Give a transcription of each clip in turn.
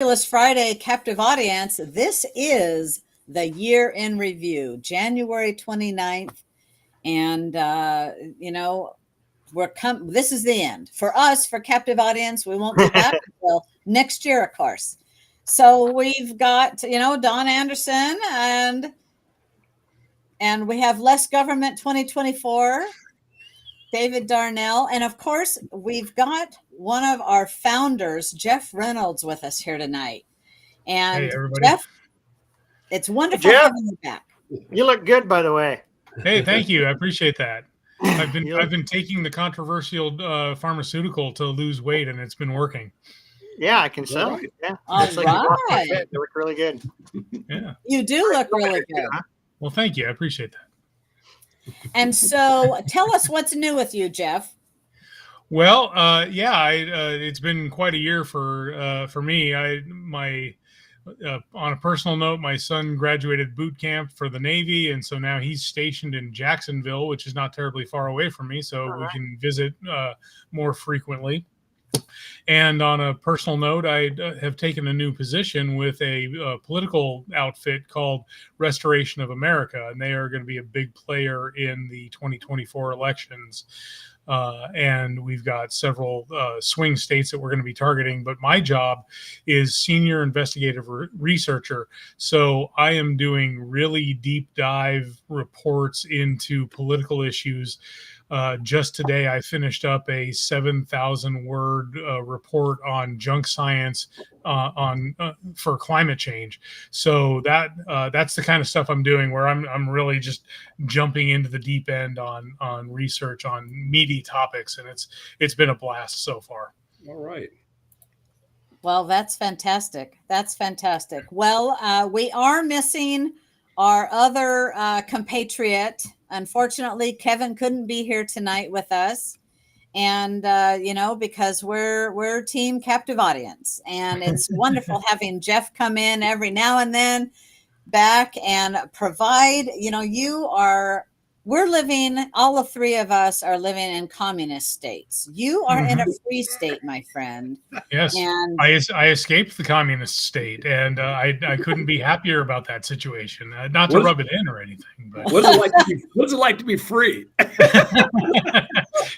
Fabulous Friday, captive audience. This is the year in review, January 29th. And, this is the end for us, for captive audience. We won't be back until next year, of course. So we've got, Don Anderson and we have Less Government 2024, David Darnell. And of course, we've got one of our founders, Jeff Reynolds, with us here tonight. And hey, everybody. Jeff, it's wonderful having you back. You look good, by the way. Hey, thank you. I appreciate that. I've been taking the controversial pharmaceutical to lose weight, and it's been working. Yeah, I can tell. Right. Yeah, all right. You look really good. Yeah, you do look really good. Well, thank you. I appreciate that. And so, tell us what's new with you, Jeff. Well, it's been quite a year for me. On a personal note, my son graduated boot camp for the Navy, and so now he's stationed in Jacksonville, which is not terribly far away from me, so we can visit more frequently. And on a personal note, I have taken a new position with a political outfit called Restoration of America, and they are going to be a big player in the 2024 elections. And we've got several swing states that we're going to be targeting. But my job is senior investigative researcher. So I am doing really deep dive reports into political issues. Just today, I finished up a 7,000 word report on junk science for climate change. So that's the kind of stuff I'm doing, where I'm really just jumping into the deep end on research on meaty topics, and it's been a blast so far. All right. Well, that's fantastic. That's fantastic. Well, we are missing our other compatriot. Unfortunately, Kevin couldn't be here tonight with us, and because we're team captive audience, and it's wonderful having Jeff come in every now and then back and provide. We're living. All the three of us are living in communist states. You are in a free state, my friend. Yes, and I escaped the communist state, and I couldn't be happier about that situation. Not to rub it in or anything, but what's it like to be free?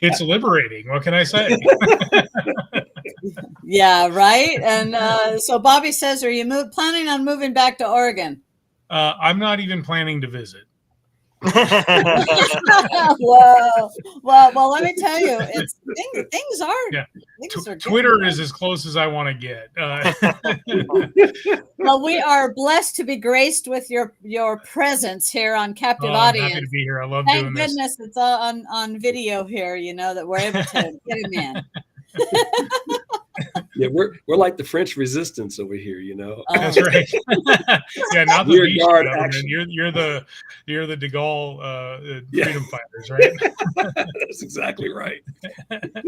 It's liberating. What can I say? Yeah, right. And so Bobby says, "Are you planning on moving back to Oregon?" I'm not even planning to visit. Whoa. Well, let me tell you, things are. Yeah. Twitter is as close as I want to get. Well, we are blessed to be graced with your presence here on Captive Audience. I'm happy to be here. I love Thank doing this. goodness it's all on video here. That we're able to get him in. Yeah, we're like the French Resistance over here, That's right. Yeah, not the Vichy government. You're the De Gaulle freedom fighters, right? That's exactly right.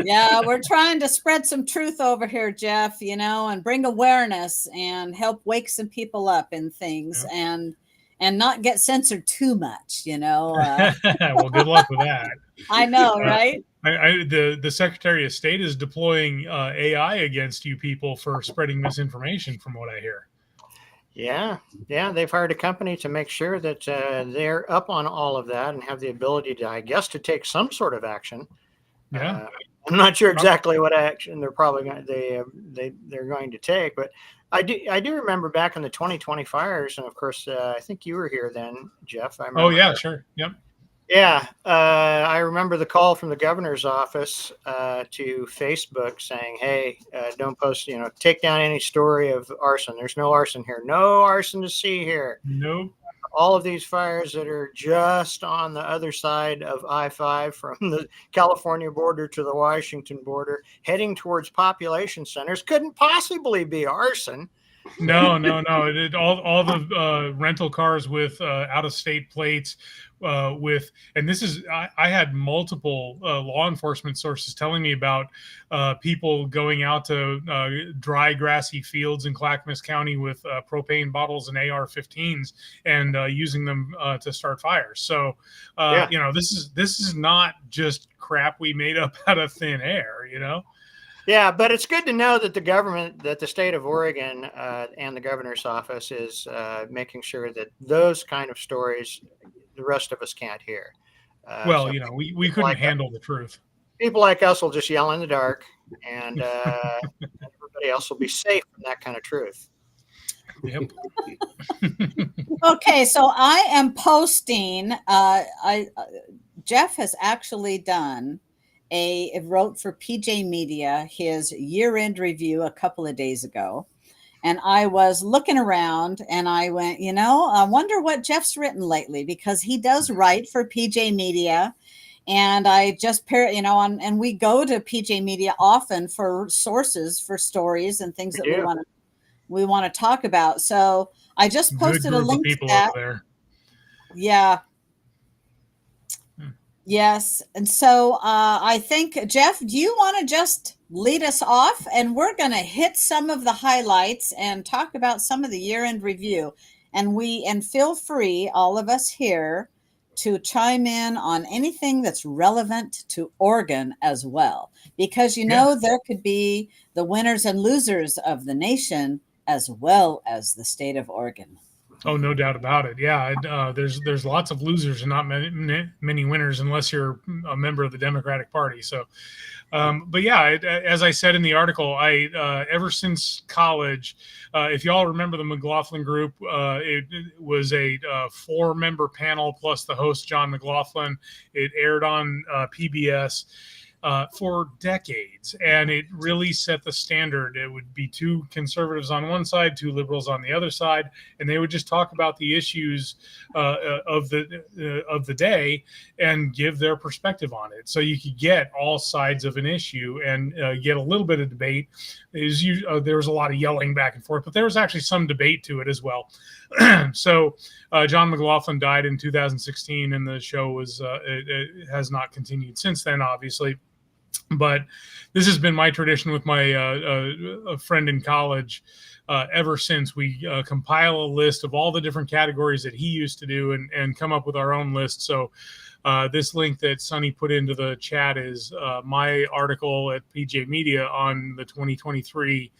Yeah, we're trying to spread some truth over here, Jeff. And bring awareness and help wake some people up in things, and not get censored too much. Well, good luck with that. I know, right? The Secretary of State is deploying AI against you people for spreading misinformation, from what I hear. Yeah, they've hired a company to make sure that they're up on all of that and have the ability to, I guess, to take some sort of action. Yeah, I'm not sure exactly what action they're probably going they're going to take, but I do remember back in the 2020 fires, and of course, I think you were here then, Jeff. Oh yeah, sure, yep. Yeah, I remember the call from the governor's office to Facebook saying, "Hey, don't post, take down any story of arson. There's no arson here. No arson to see here. Nope. All of these fires that are just on the other side of I-5 from the California border to the Washington border, heading towards population centers, couldn't possibly be arson." No. All the rental cars with out-of-state plates. And this is, I had multiple law enforcement sources telling me about people going out to dry, grassy fields in Clackamas County with propane bottles and AR-15s and using them to start fires. So, this is not just crap we made up out of thin air, Yeah, but it's good to know that the state of Oregon and the governor's office is making sure that those kind of stories the rest of us can't hear. Well, So we couldn't handle the truth. people like us will just yell in the dark, and everybody else will be safe from that kind of truth. Yep. Okay, so I am posting. Jeff has actually done wrote for PJ Media his year-end review a couple of days ago, and I was looking around and I went, I wonder what Jeff's written lately, because he does write for PJ Media. And I just and we go to PJ Media often for sources for stories and things that we want to talk about. So I just posted a link to that. Over there. Yeah. Yes. And so I think, Jeff, do you want to just lead us off? And we're going to hit some of the highlights and talk about some of the year-end review. And feel free, all of us here, to chime in on anything that's relevant to Oregon as well. Because, there could be the winners and losers of the nation as well as the state of Oregon. Oh, no doubt about it. Yeah, there's lots of losers and not many winners unless you're a member of the Democratic Party. So, but yeah, as I said in the article, I ever since college, if y'all remember the McLaughlin Group, it was a 4-member panel plus the host John McLaughlin. It aired on PBS. For decades, and it really set the standard. It would be 2 conservatives on one side, 2 liberals on the other side, and they would just talk about the issues of the day and give their perspective on it. So you could get all sides of an issue and get a little bit of debate. There was a lot of yelling back and forth, but there was actually some debate to it as well. So John McLaughlin died in 2016, and the show it has not continued since then, obviously. But this has been my tradition with my a friend in college ever since. We compile a list of all the different categories that he used to do and come up with our own list. So this link that Suni put into the chat is my article at PJ Media on the 2023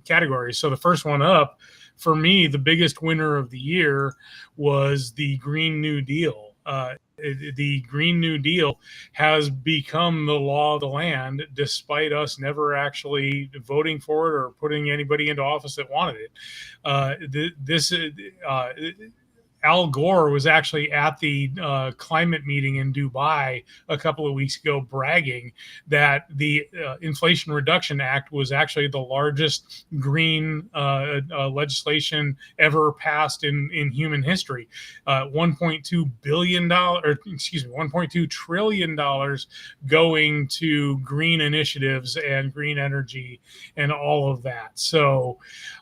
categories. So the first one up, for me, the biggest winner of the year was the Green New Deal. The Green New Deal has become the law of the land, despite us never actually voting for it or putting anybody into office that wanted it. Al Gore was actually at the climate meeting in Dubai a couple of weeks ago, bragging that the Inflation Reduction Act was actually the largest green legislation ever passed in human history. $1.2 trillion going to green initiatives and green energy and all of that. So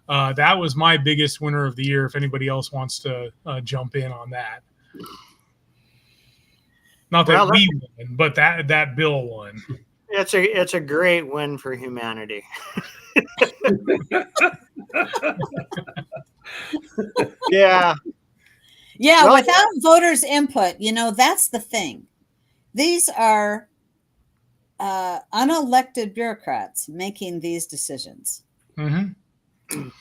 that was my biggest winner of the year. If anybody else wants to jump in on that. Not that we won, but that bill won. It's a great win for humanity. Yeah. Yeah, well, without voters' input, that's the thing. These are unelected bureaucrats making these decisions. Mm-hmm.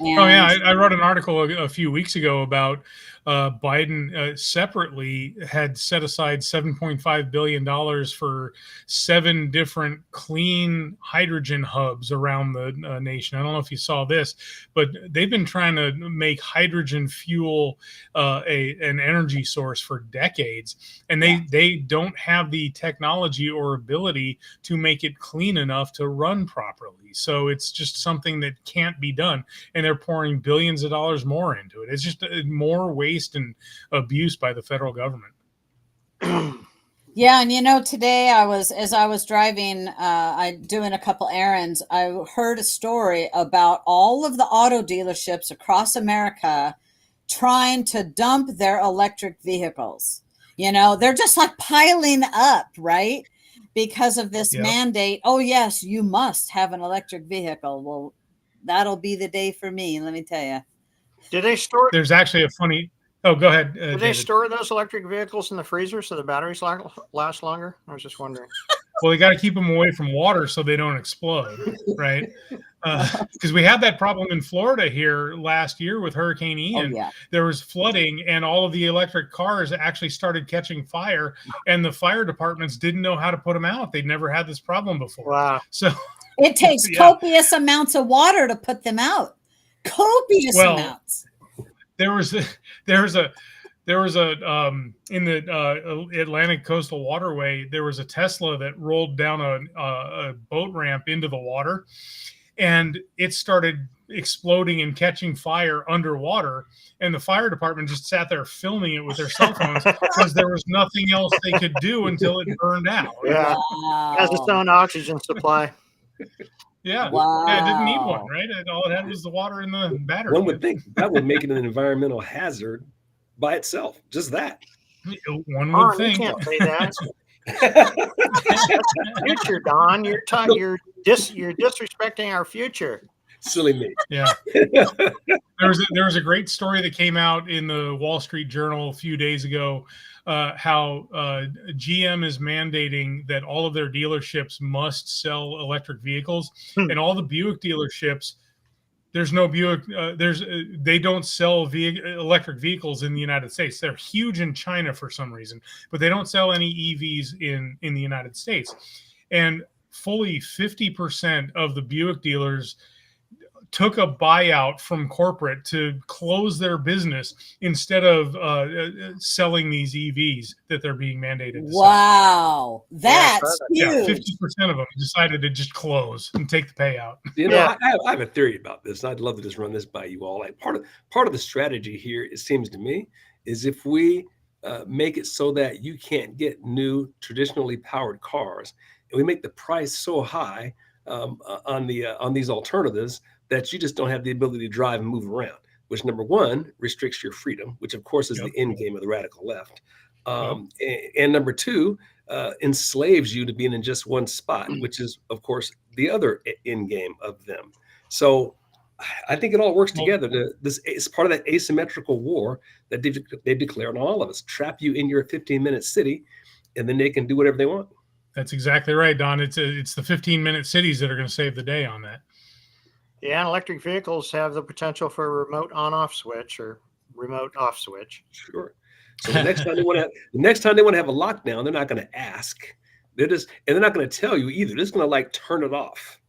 I wrote an article a few weeks ago about Biden separately had set aside $7.5 billion for 7 different clean hydrogen hubs around the nation. I don't know if you saw this, but they've been trying to make hydrogen fuel an energy source for decades, and they don't have the technology or ability to make it clean enough to run properly. So it's just something that can't be done, and they're pouring billions of dollars more into it. It's just more waste and abuse by the federal government. Yeah, and today as I was driving, doing a couple errands, I heard a story about all of the auto dealerships across America trying to dump their electric vehicles. They're just like piling up, right? Because of this mandate. Oh, yes, you must have an electric vehicle. Well, that'll be the day for me, let me tell you. Do they store? There's actually a funny. Oh, go ahead. Do they store those electric vehicles in the freezer so the batteries last longer? I was just wondering. Well, they got to keep them away from water so they don't explode, right? Because we had that problem in Florida here last year with Hurricane Ian. yeah. There was flooding, and all of the electric cars actually started catching fire, and the fire departments didn't know how to put them out. They'd never had this problem before. Wow. So It takes copious amounts of water to put them out. Copious amounts. There was a in the Atlantic coastal waterway, there was a Tesla that rolled down a boat ramp into the water, and it started exploding and catching fire underwater. And the fire department just sat there filming it with their cell phones because there was nothing else they could do until it burned out. Yeah. Wow. Has its own oxygen supply. Yeah. Wow. Yeah, it didn't need one, right? All it had was the water in the battery. One would think that would make it an environmental hazard by itself. Just that. One would think. You can't say that. Future, Don. You're disrespecting our future. Silly me. Yeah. There was a great story that came out in the Wall Street Journal a few days ago, how GM is mandating that all of their dealerships must sell electric vehicles, and all the Buick dealerships, there's no Buick. They don't sell electric vehicles in the United States. They're huge in China for some reason, but they don't sell any EVs in the United States. And fully 50% of the Buick dealers took a buyout from corporate to close their business instead of selling these EVs that they're being mandated to sell. Wow, that's huge. 50% of them decided to just close and take the payout. You know, I have a theory about this. I'd love to just run this by you all. Like part of the strategy here, it seems to me, is if we make it so that you can't get new traditionally powered cars, and we make the price so high on these alternatives that you just don't have the ability to drive and move around, which number one restricts your freedom, which of course is the end game of the radical left. And number two, enslaves you to being in just one spot, which is of course the other end game of them. So I think it all works together. This is part of that asymmetrical war that they've declared on all of us. Trap you in your 15-minute city, and then they can do whatever they want. That's exactly right, Don. It's the 15-minute cities that are going to save the day on that. Yeah, and electric vehicles have the potential for a remote on-off switch or remote off switch. Sure. So the next time they want to have a lockdown, they're not going to ask. They're not going to tell you either. They're just going to like turn it off.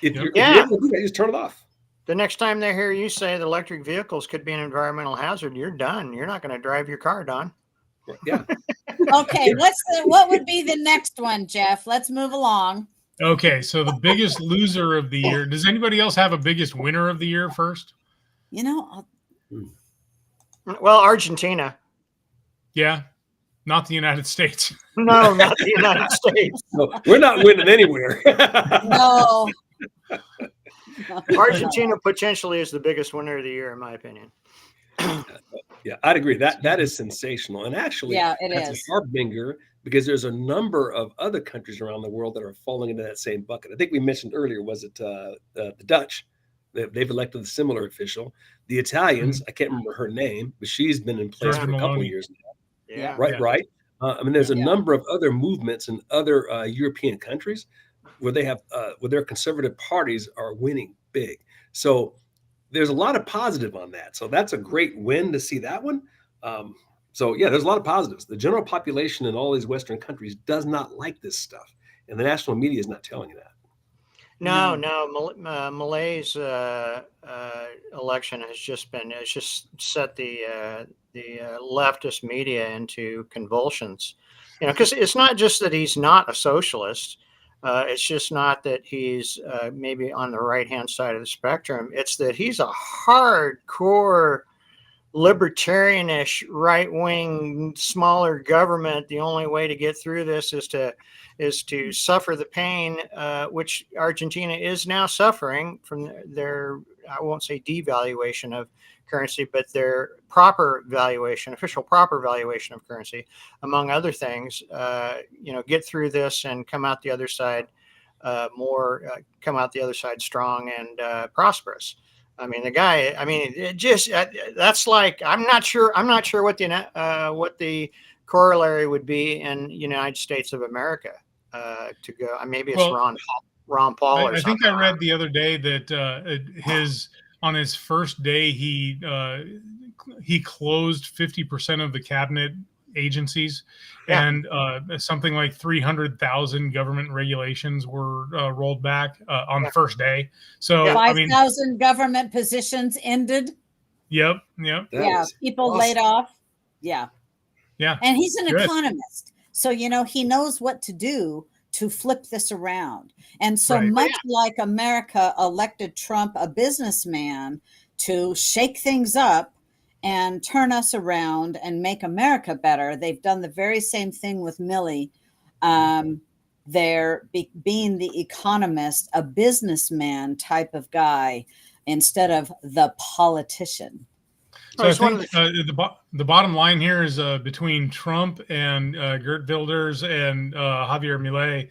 If you're just turn it off. The next time they hear you say that electric vehicles could be an environmental hazard, you're done. You're not going to drive your car, Don. Yeah. Okay, what would be the next one, Jeff? Let's move along. Okay, so the biggest loser of the year. Does anybody else have a biggest winner of the year first? You know, well, Argentina. Yeah, not the United States. No, not the United States. No, we're not winning anywhere. no. Argentina potentially is the biggest winner of the year, in my opinion. Yeah, I'd agree. That is sensational, and actually, it's a harbinger because there's a number of other countries around the world that are falling into that same bucket. I think we mentioned earlier, was it the Dutch? They've elected a similar official. The Italians, I can't remember her name, but she's been in place for a couple of years now. Yeah, right. I mean, there's a number of other movements in other European countries where they have where their conservative parties are winning big. So there's a lot of positive on that. So that's a great win to see that one. So yeah, there's a lot of positives. The general population in all these Western countries does not like this stuff, and the national media is not telling you that. No. Malay's election has just set the leftist media into convulsions. You know, because it's not just that he's not a socialist. It's just not that he's maybe on the right-hand side of the spectrum. It's that he's a hardcore libertarianish, right-wing, smaller government. The only way to get through this is to suffer the pain, which Argentina is now suffering from their, I won't say devaluation of currency, but their official proper valuation of currency, among other things. Get through this and come out the other side strong and prosperous. I mean, the guy. I mean, it just that's like I'm not sure what the corollary would be in United States of America. to go. Maybe it's Well, Ron Paul or I think something. I read the other day that on his first day he closed 50% of the cabinet agencies, Yeah. and something like 300,000 government regulations were rolled back on the first day. So Yeah. I mean, 5,000 government positions ended. yep. Yeah, is people awesome. laid off. Yeah. Yeah. And he's an Good. economist. So, he knows what to do to flip this around. And so Right. much like America elected Trump, a businessman, to shake things up and turn us around and make America better, they've done the very same thing with Milley. They're being the economist, a businessman type of guy instead of the politician. So I think the bottom line here is between Trump and Geert Wilders and Javier Milei,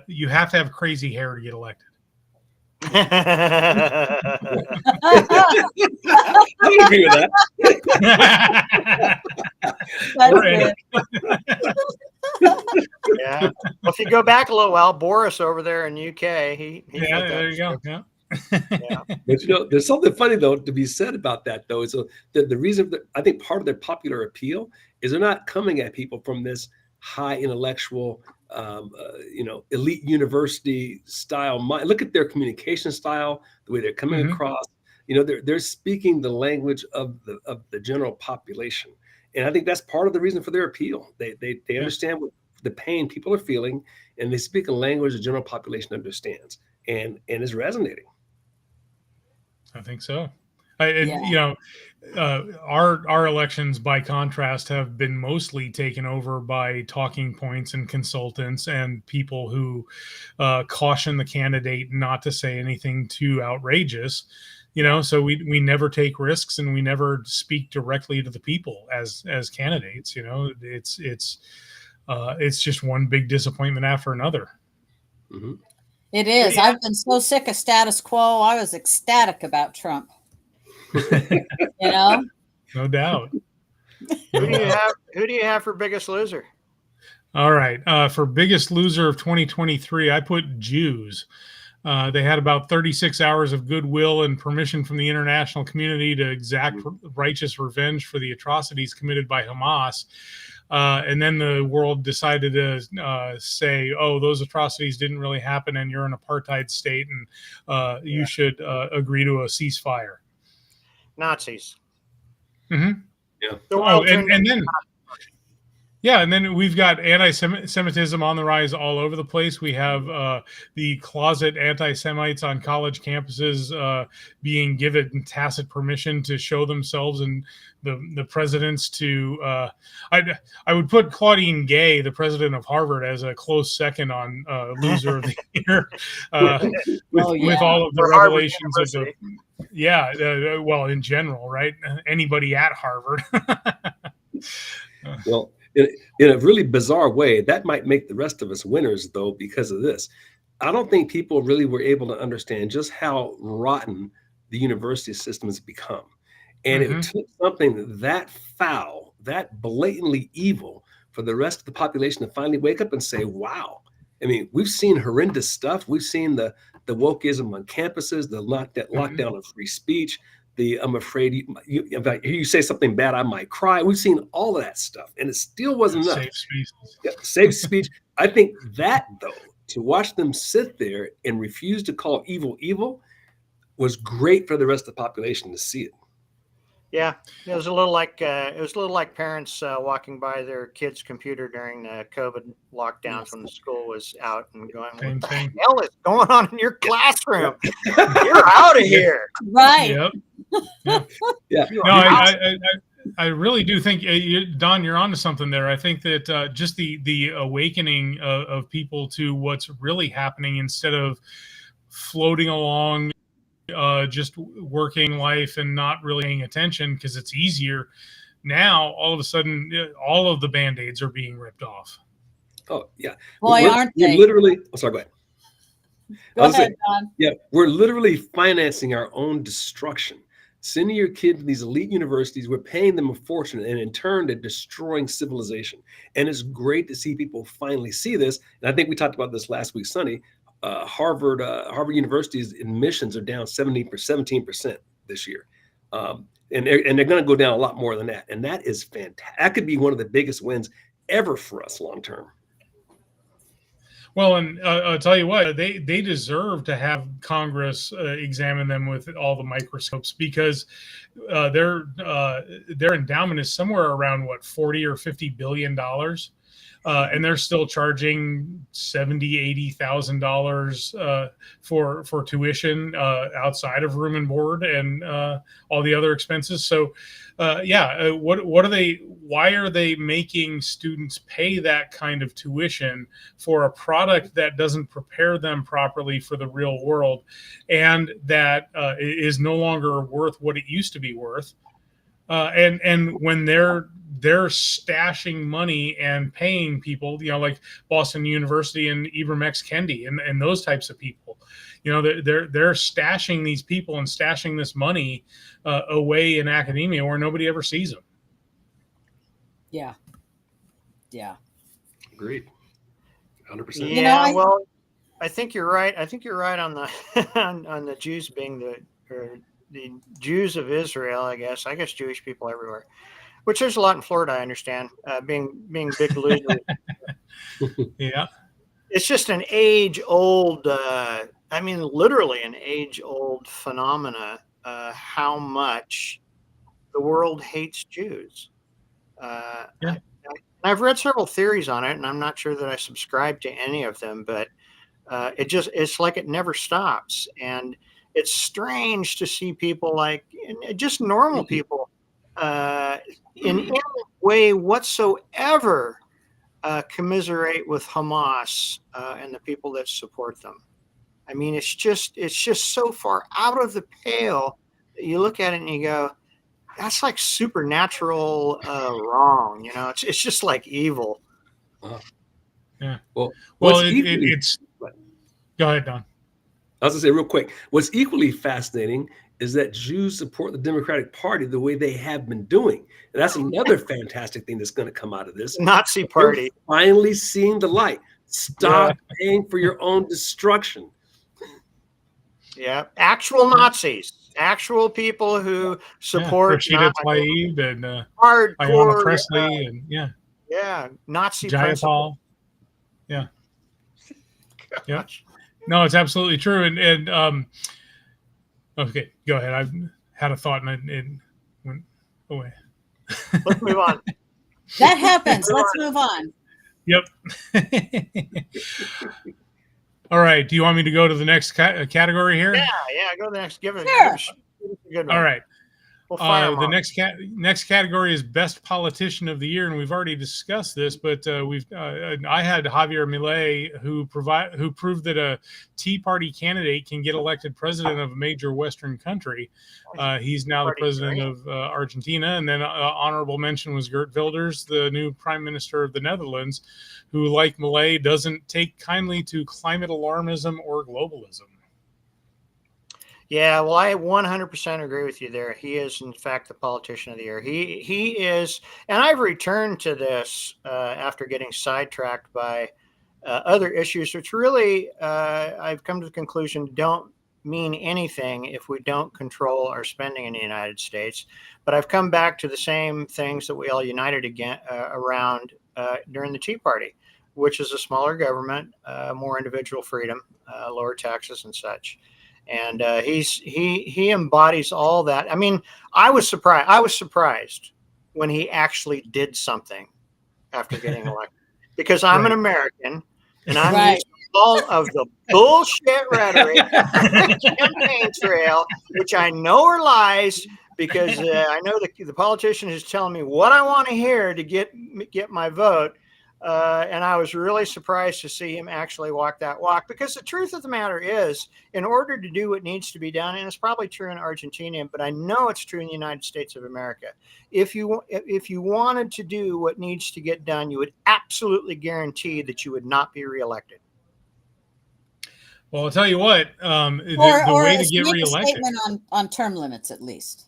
you have to have crazy hair to get elected. I would agree with that. Yeah. Well, if you go back a little while, Boris over there in UK, he there you go. Yeah. Yeah. But there's something funny though to be said about that though. Is the reason that I think part of their popular appeal is they're not coming at people from this high intellectual, elite university style mind. Look at their communication style, the way they're coming across. They're speaking the language of the general population, and I think that's part of the reason for their appeal. They understand what the pain people are feeling, and they speak a language the general population understands, and is resonating. I think so. Our elections, by contrast, have been mostly taken over by talking points and consultants and people who caution the candidate not to say anything too outrageous. So we never take risks and we never speak directly to the people as candidates. It's just one big disappointment after another. Mm-hmm. It is. Yeah. I've been so sick of status quo. I was ecstatic about Trump. No doubt. Who do you have for biggest loser? All right. For biggest loser of 2023, I put Jews. They had about 36 hours of goodwill and permission from the international community to exact righteous revenge for the atrocities committed by Hamas. And then the world decided to say, oh, those atrocities didn't really happen and you're an apartheid state and you should agree to a ceasefire. Nazis. Mm-hmm. Yeah. And then we've got anti-Semitism on the rise all over the place. We have the closet anti-Semites on college campuses being given tacit permission to show themselves, and the presidents to. I would put Claudine Gay, the president of Harvard, as a close second on loser of the year, with all of the revelations of the. Yeah, well, in general, right? Anybody at Harvard. Well, in a really bizarre way, that might make the rest of us winners, though, because of this. I don't think people really were able to understand just how rotten the university system has become. And it took something that foul, that blatantly evil, for the rest of the population to finally wake up and say, wow. I mean, we've seen horrendous stuff. We've seen the wokeism on campuses, the lockdown of free speech, I'm afraid if I hear you say something bad, I might cry. We've seen all of that stuff, and it still wasn't enough. Safe speech. Yeah, safe speech. I think that, though, to watch them sit there and refuse to call evil was great for the rest of the population to see it. Yeah, it was a little like parents walking by their kids' computer during the COVID lockdowns when the school was out and going, "What the hell is going on in your classroom? You're out of here!" Right. Yep. Yeah. No, I really do think, Don, you're onto something there. I think that just the awakening of people to what's really happening instead of floating along. Just working life and not really paying attention because it's easier. Now, all of a sudden, all of the Band-Aids are being ripped off. Oh, yeah. Boy, aren't they? Literally, sorry, go ahead. Go ahead, Don. Yeah, we're literally financing our own destruction. sending your kid to these elite universities, we're paying them a fortune, and in turn, they're destroying civilization. And it's great to see people finally see this. And I think we talked about this last week, Sonny. Harvard University's admissions are down 17% this year. And they're going to go down a lot more than that. And that is fantastic. That could be one of the biggest wins ever for us long term. Well, and I'll tell you what, they deserve to have Congress examine them with all the microscopes, because their endowment is somewhere around what, 40 or 50 billion dollars. And they're still charging $70,000-$80,000 for tuition outside of room and board and all the other expenses. So, what are they? Why are they making students pay that kind of tuition for a product that doesn't prepare them properly for the real world, and that is no longer worth what it used to be worth? And when they're stashing money and paying people, like Boston University and Ibram X. Kendi and those types of people, they're stashing these people and stashing this money away in academia where nobody ever sees them. Yeah. Agreed. 100%. Yeah. Well, I think you're right. I think you're right on the on the Jews being the Jews of Israel. I guess Jewish people everywhere. Which there's a lot in Florida, I understand, being big losers. Yeah. It's just an age-old, literally an age-old phenomena, how much the world hates Jews. I've read several theories on it, and I'm not sure that I subscribe to any of them, but it's like it never stops. And it's strange to see people like just normal people in any way whatsoever commiserate with Hamas and the people that support them. I mean, it's just so far out of the pale that you look at it and you go, that's like supernatural wrong. It's just like evil. Yeah. Well, it's. Go ahead, Don. I was going to say real quick, what's equally fascinating is that Jews support the Democratic Party the way they have been doing. And that's another fantastic thing that's going to come out of this. Nazi party. They're finally seeing the light. Stop paying for your own destruction. Yeah. Actual Nazis. Actual people who support Rashida Tlaib and hardcore Ayanna Presley and Nazi Jayapal. Yeah. Yeah. No, it's absolutely true. And okay, go ahead. I had a thought and it went away. Let's move on. That happens. Let's move on. Yep. All right. Do you want me to go to the next category here? Yeah. Go to the next. Give it Sure. a good one. All right. We'll fire The next category is best politician of the year, and we've already discussed this. But I had Javier Milei, who proved that a Tea Party candidate can get elected president of a major Western country. He's now the president of Argentina, and then honorable mention was Geert Wilders, the new prime minister of the Netherlands, who, like Milei, doesn't take kindly to climate alarmism or globalism. Yeah, well, I 100% agree with you there. He is, in fact, the politician of the year. He is, and I've returned to this after getting sidetracked by other issues, which really I've come to the conclusion don't mean anything if we don't control our spending in the United States. But I've come back to the same things that we all united again around during the Tea Party, which is a smaller government, more individual freedom, lower taxes and such. And he embodies all that. I mean, I was surprised when he actually did something after getting elected, because I'm an American and I'm used to all of the bullshit rhetoric, campaign trail, which I know are lies, because I know the politician is telling me what I want to hear to get my vote. And I was really surprised to see him actually walk that walk, because the truth of the matter is, in order to do what needs to be done, and it's probably true in Argentina, but I know it's true in the United States of America, if you wanted to do what needs to get done, you would absolutely guarantee that you would not be reelected. Well, I'll tell you what, the Or way to get make a reelected. statement on term limits at least,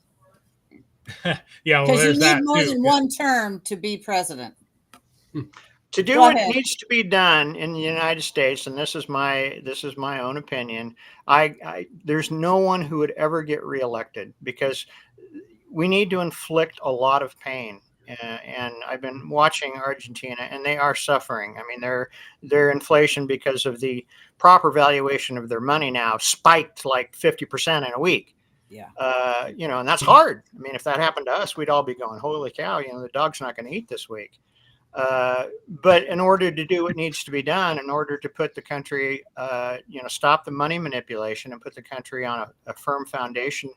Yeah, well, because you there's need that more too. than one term to be president. To do Go what ahead. needs to be done in the United States, and this is my own opinion. There's no one who would ever get reelected because we need to inflict a lot of pain. And I've been watching Argentina, and they are suffering. I mean, their inflation because of the proper valuation of their money now spiked like 50% in a week. Yeah. And that's hard. I mean, if that happened to us, we'd all be going, "Holy cow! The dog's not going to eat this week." But in order to do what needs to be done, in order to put the country, stop the money manipulation and put the country on a firm foundation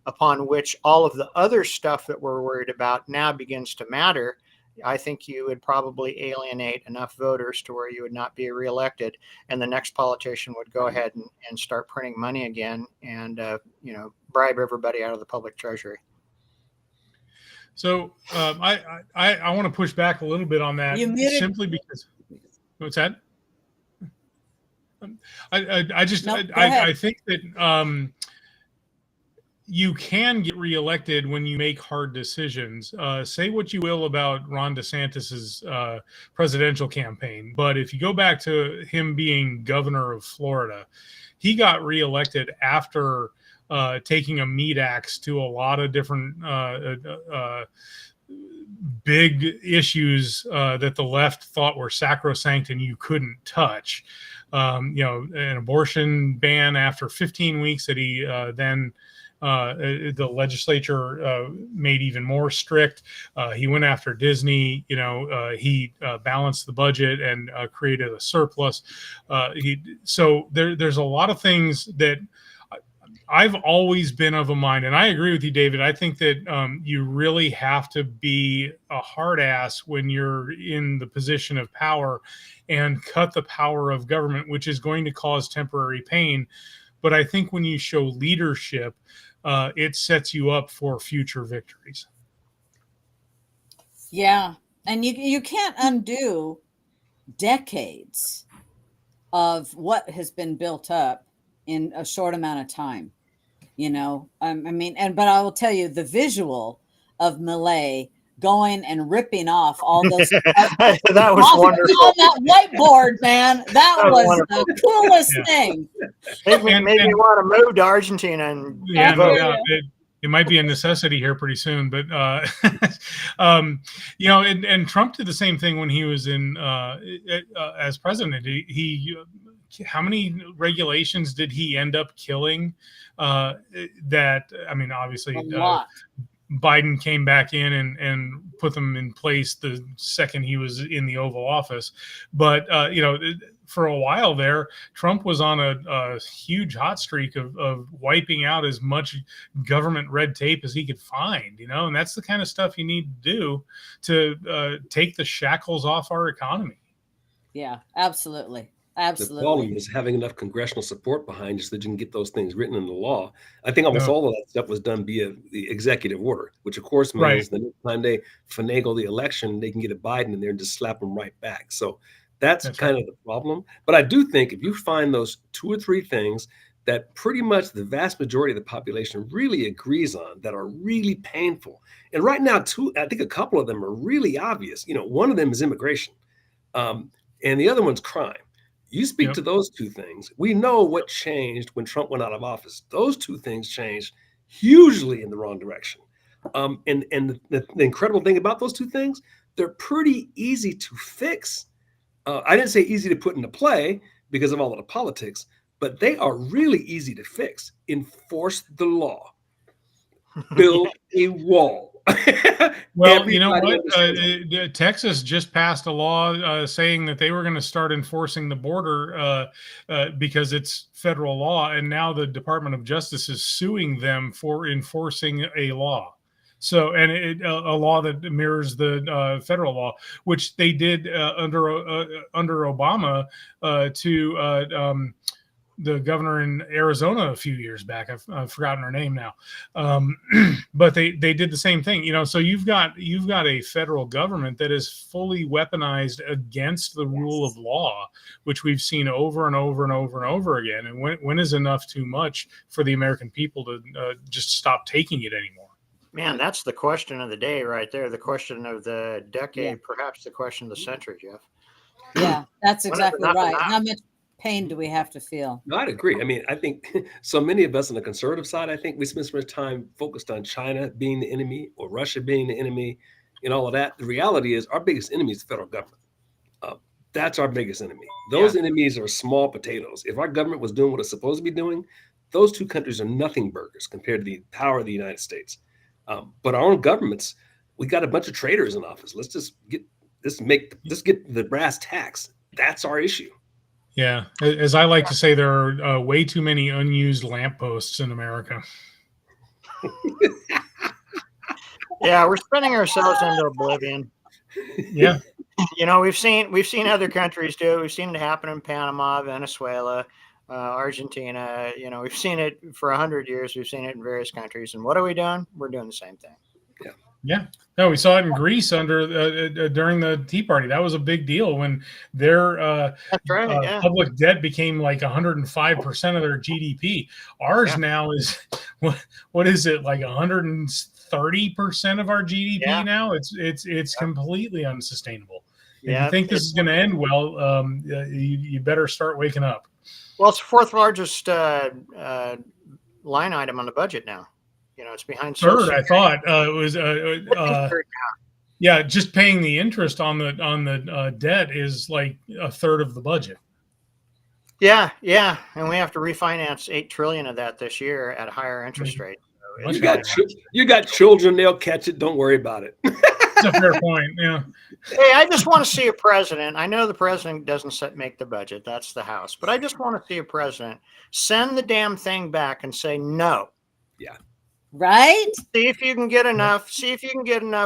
upon which all of the other stuff that we're worried about now begins to matter, I think you would probably alienate enough voters to where you would not be reelected, and the next politician would go ahead and start printing money again and, bribe everybody out of the public treasury. So I want to push back a little bit on that, simply because. What's that? I think that you can get reelected when you make hard decisions. Say what you will about Ron DeSantis's presidential campaign, but if you go back to him being governor of Florida, he got reelected after taking a meat axe to a lot of different big issues that the left thought were sacrosanct and you couldn't touch. An abortion ban after 15 weeks that he then the legislature made even more strict. He went after Disney. He balanced the budget and created a surplus. So there's a lot of things that I've always been of a mind, and I agree with you, David. I think that you really have to be a hard ass when you're in the position of power and cut the power of government, which is going to cause temporary pain. But I think when you show leadership, it sets you up for future victories. Yeah. And you can't undo decades of what has been built up in a short amount of time. But I will tell you, the visual of Millet going and ripping off all those that was wonderful on that whiteboard, man. That was the coolest thing. Made me want to move to Argentina and no doubt. It might be a necessity here pretty soon, but and Trump did the same thing when he was in as president. He how many regulations did he end up killing? Obviously, Biden came back in and put them in place the second he was in the Oval Office. But, for a while there, Trump was on a huge hot streak of wiping out as much government red tape as he could find, and that's the kind of stuff you need to do to take the shackles off our economy. Yeah, absolutely. Absolutely. The problem is having enough congressional support behind you so that you can get those things written into law. I think almost all of that stuff was done via the executive order, which of course means the next time they finagle the election, they can get a Biden in there and just slap them right back. So that's kind of the problem. But I do think if you find those 2 or 3 things that pretty much the vast majority of the population really agrees on that are really painful. And right now, I think a couple of them are really obvious. One of them is immigration, and the other one's crime. You speak to those 2 things. We know what changed when Trump went out of office. Those 2 things changed hugely in the wrong direction. And the incredible thing about those 2 things, they're pretty easy to fix. I didn't say easy to put into play because of all of the politics, but they are really easy to fix. Enforce the law. Build a wall. Well, you know what? Texas just passed a law saying that they were going to start enforcing the border because it's federal law. And now the Department of Justice is suing them for enforcing a law. So, and a law that mirrors the federal law, which they did under Obama to the governor in Arizona a few years back. I've forgotten her name now, but they did the same thing. So you've got a federal government that is fully weaponized against the rule of law, which we've seen over and over and over and over again. And when is enough too much for the American people to just stop taking it anymore? Man, that's the question of the day right there. The question of the decade, perhaps the question of the century, Jeff. Yeah, that's exactly right. enough? How much pain do we have to feel? No, I'd agree. I mean, I think so many of us on the conservative side, I think we spend so much time focused on China being the enemy or Russia being the enemy and all of that. The reality is our biggest enemy is the federal government. That's our biggest enemy. Those enemies are small potatoes. If our government was doing what it's supposed to be doing, those two countries are nothing burgers compared to the power of the United States. But our own governments, we got a bunch of traitors in office. Let's get the brass tacks. That's our issue. Yeah, as I like to say, there are way too many unused lampposts in America. Yeah, we're spinning ourselves into oblivion. Yeah. We've seen other countries do it. We've seen it happen in Panama, Venezuela, Argentina. We've seen it for 100 years. We've seen it in various countries. And what are we doing? We're doing the same thing. Yeah. No, we saw it in Greece during the Tea Party. That was a big deal when their That's right, public debt became like 105% of their GDP. Ours now is what is it, like 130% of our GDP now? It's completely unsustainable. If you think this is going to end well, you better start waking up. Well, it's the fourth largest line item on the budget now. It's behind third. I thought it was. Yeah, just paying the interest on the debt is like a third of the budget. Yeah, and we have to refinance $8 trillion of that this year at a higher interest rate. So you got children; they'll catch it. Don't worry about it. That's a fair point. Yeah. Hey, I just want to see a president. I know the president doesn't make the budget; that's the House. But I just want to see a president send the damn thing back and say no. Yeah. Right? See if you can get enough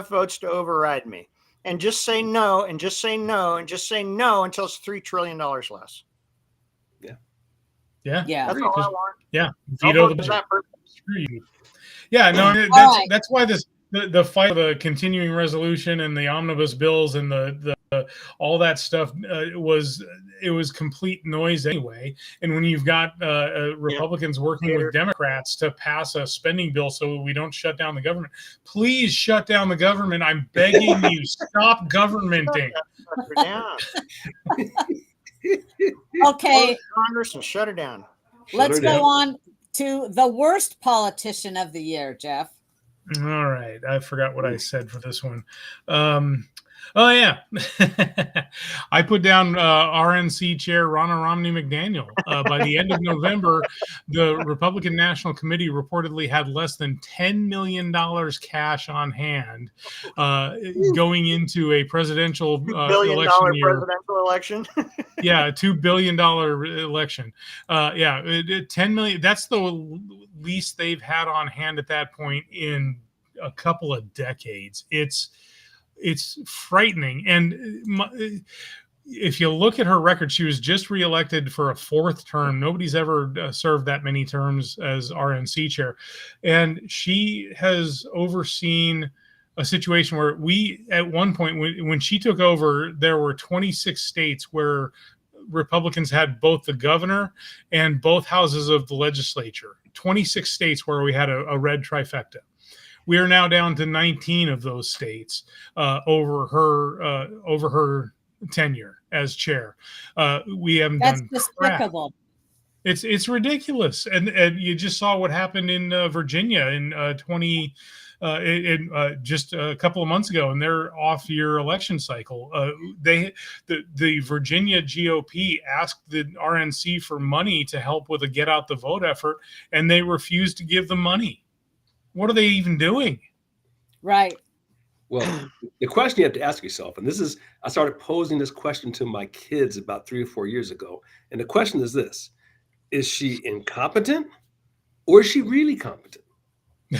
votes to override me. And just say no, and just say no, and just say no until it's $3 trillion less. Yeah. That's all I want. Yeah. Veto the budget. Screw you. Yeah, no, that's why the fight of the continuing resolution and the omnibus bills and the all that stuff was complete noise anyway. And when you've got Republicans working with Democrats to pass a spending bill so we don't shut down the government, please shut down the government. I'm begging you, stop governmenting. Okay, Congress and shut it down. Let's go on to the worst politician of the year, Jeff. All right. I forgot what I said for this one. Oh, yeah. I put down RNC chair Ronna Romney McDaniel. By the end of November, the Republican National Committee reportedly had less than $10 million cash on hand going into a presidential election year. Presidential election. Yeah, $2 billion election. $10 million. That's the least they've had on hand at that point in a couple of decades. It's frightening. And if you look at her record, she was just reelected for a fourth term. Nobody's ever served that many terms as RNC chair. And she has overseen a situation where at one point, when she took over, there were 26 states where Republicans had both the governor and both houses of the legislature. 26 states where we had a red trifecta. We are now down to 19 of those states over her tenure as chair. We haven't done. That's despicable. Crap. It's ridiculous, and you just saw what happened in Virginia in just a couple of months ago in their off-year election cycle. The Virginia GOP asked the RNC for money to help with a get out the vote effort, and they refused to give them money. What are they even doing? Right. Well, the question you have to ask yourself, and I started posing this question to my kids about 3 or 4 years ago. And the question is this: is she incompetent or is she really competent?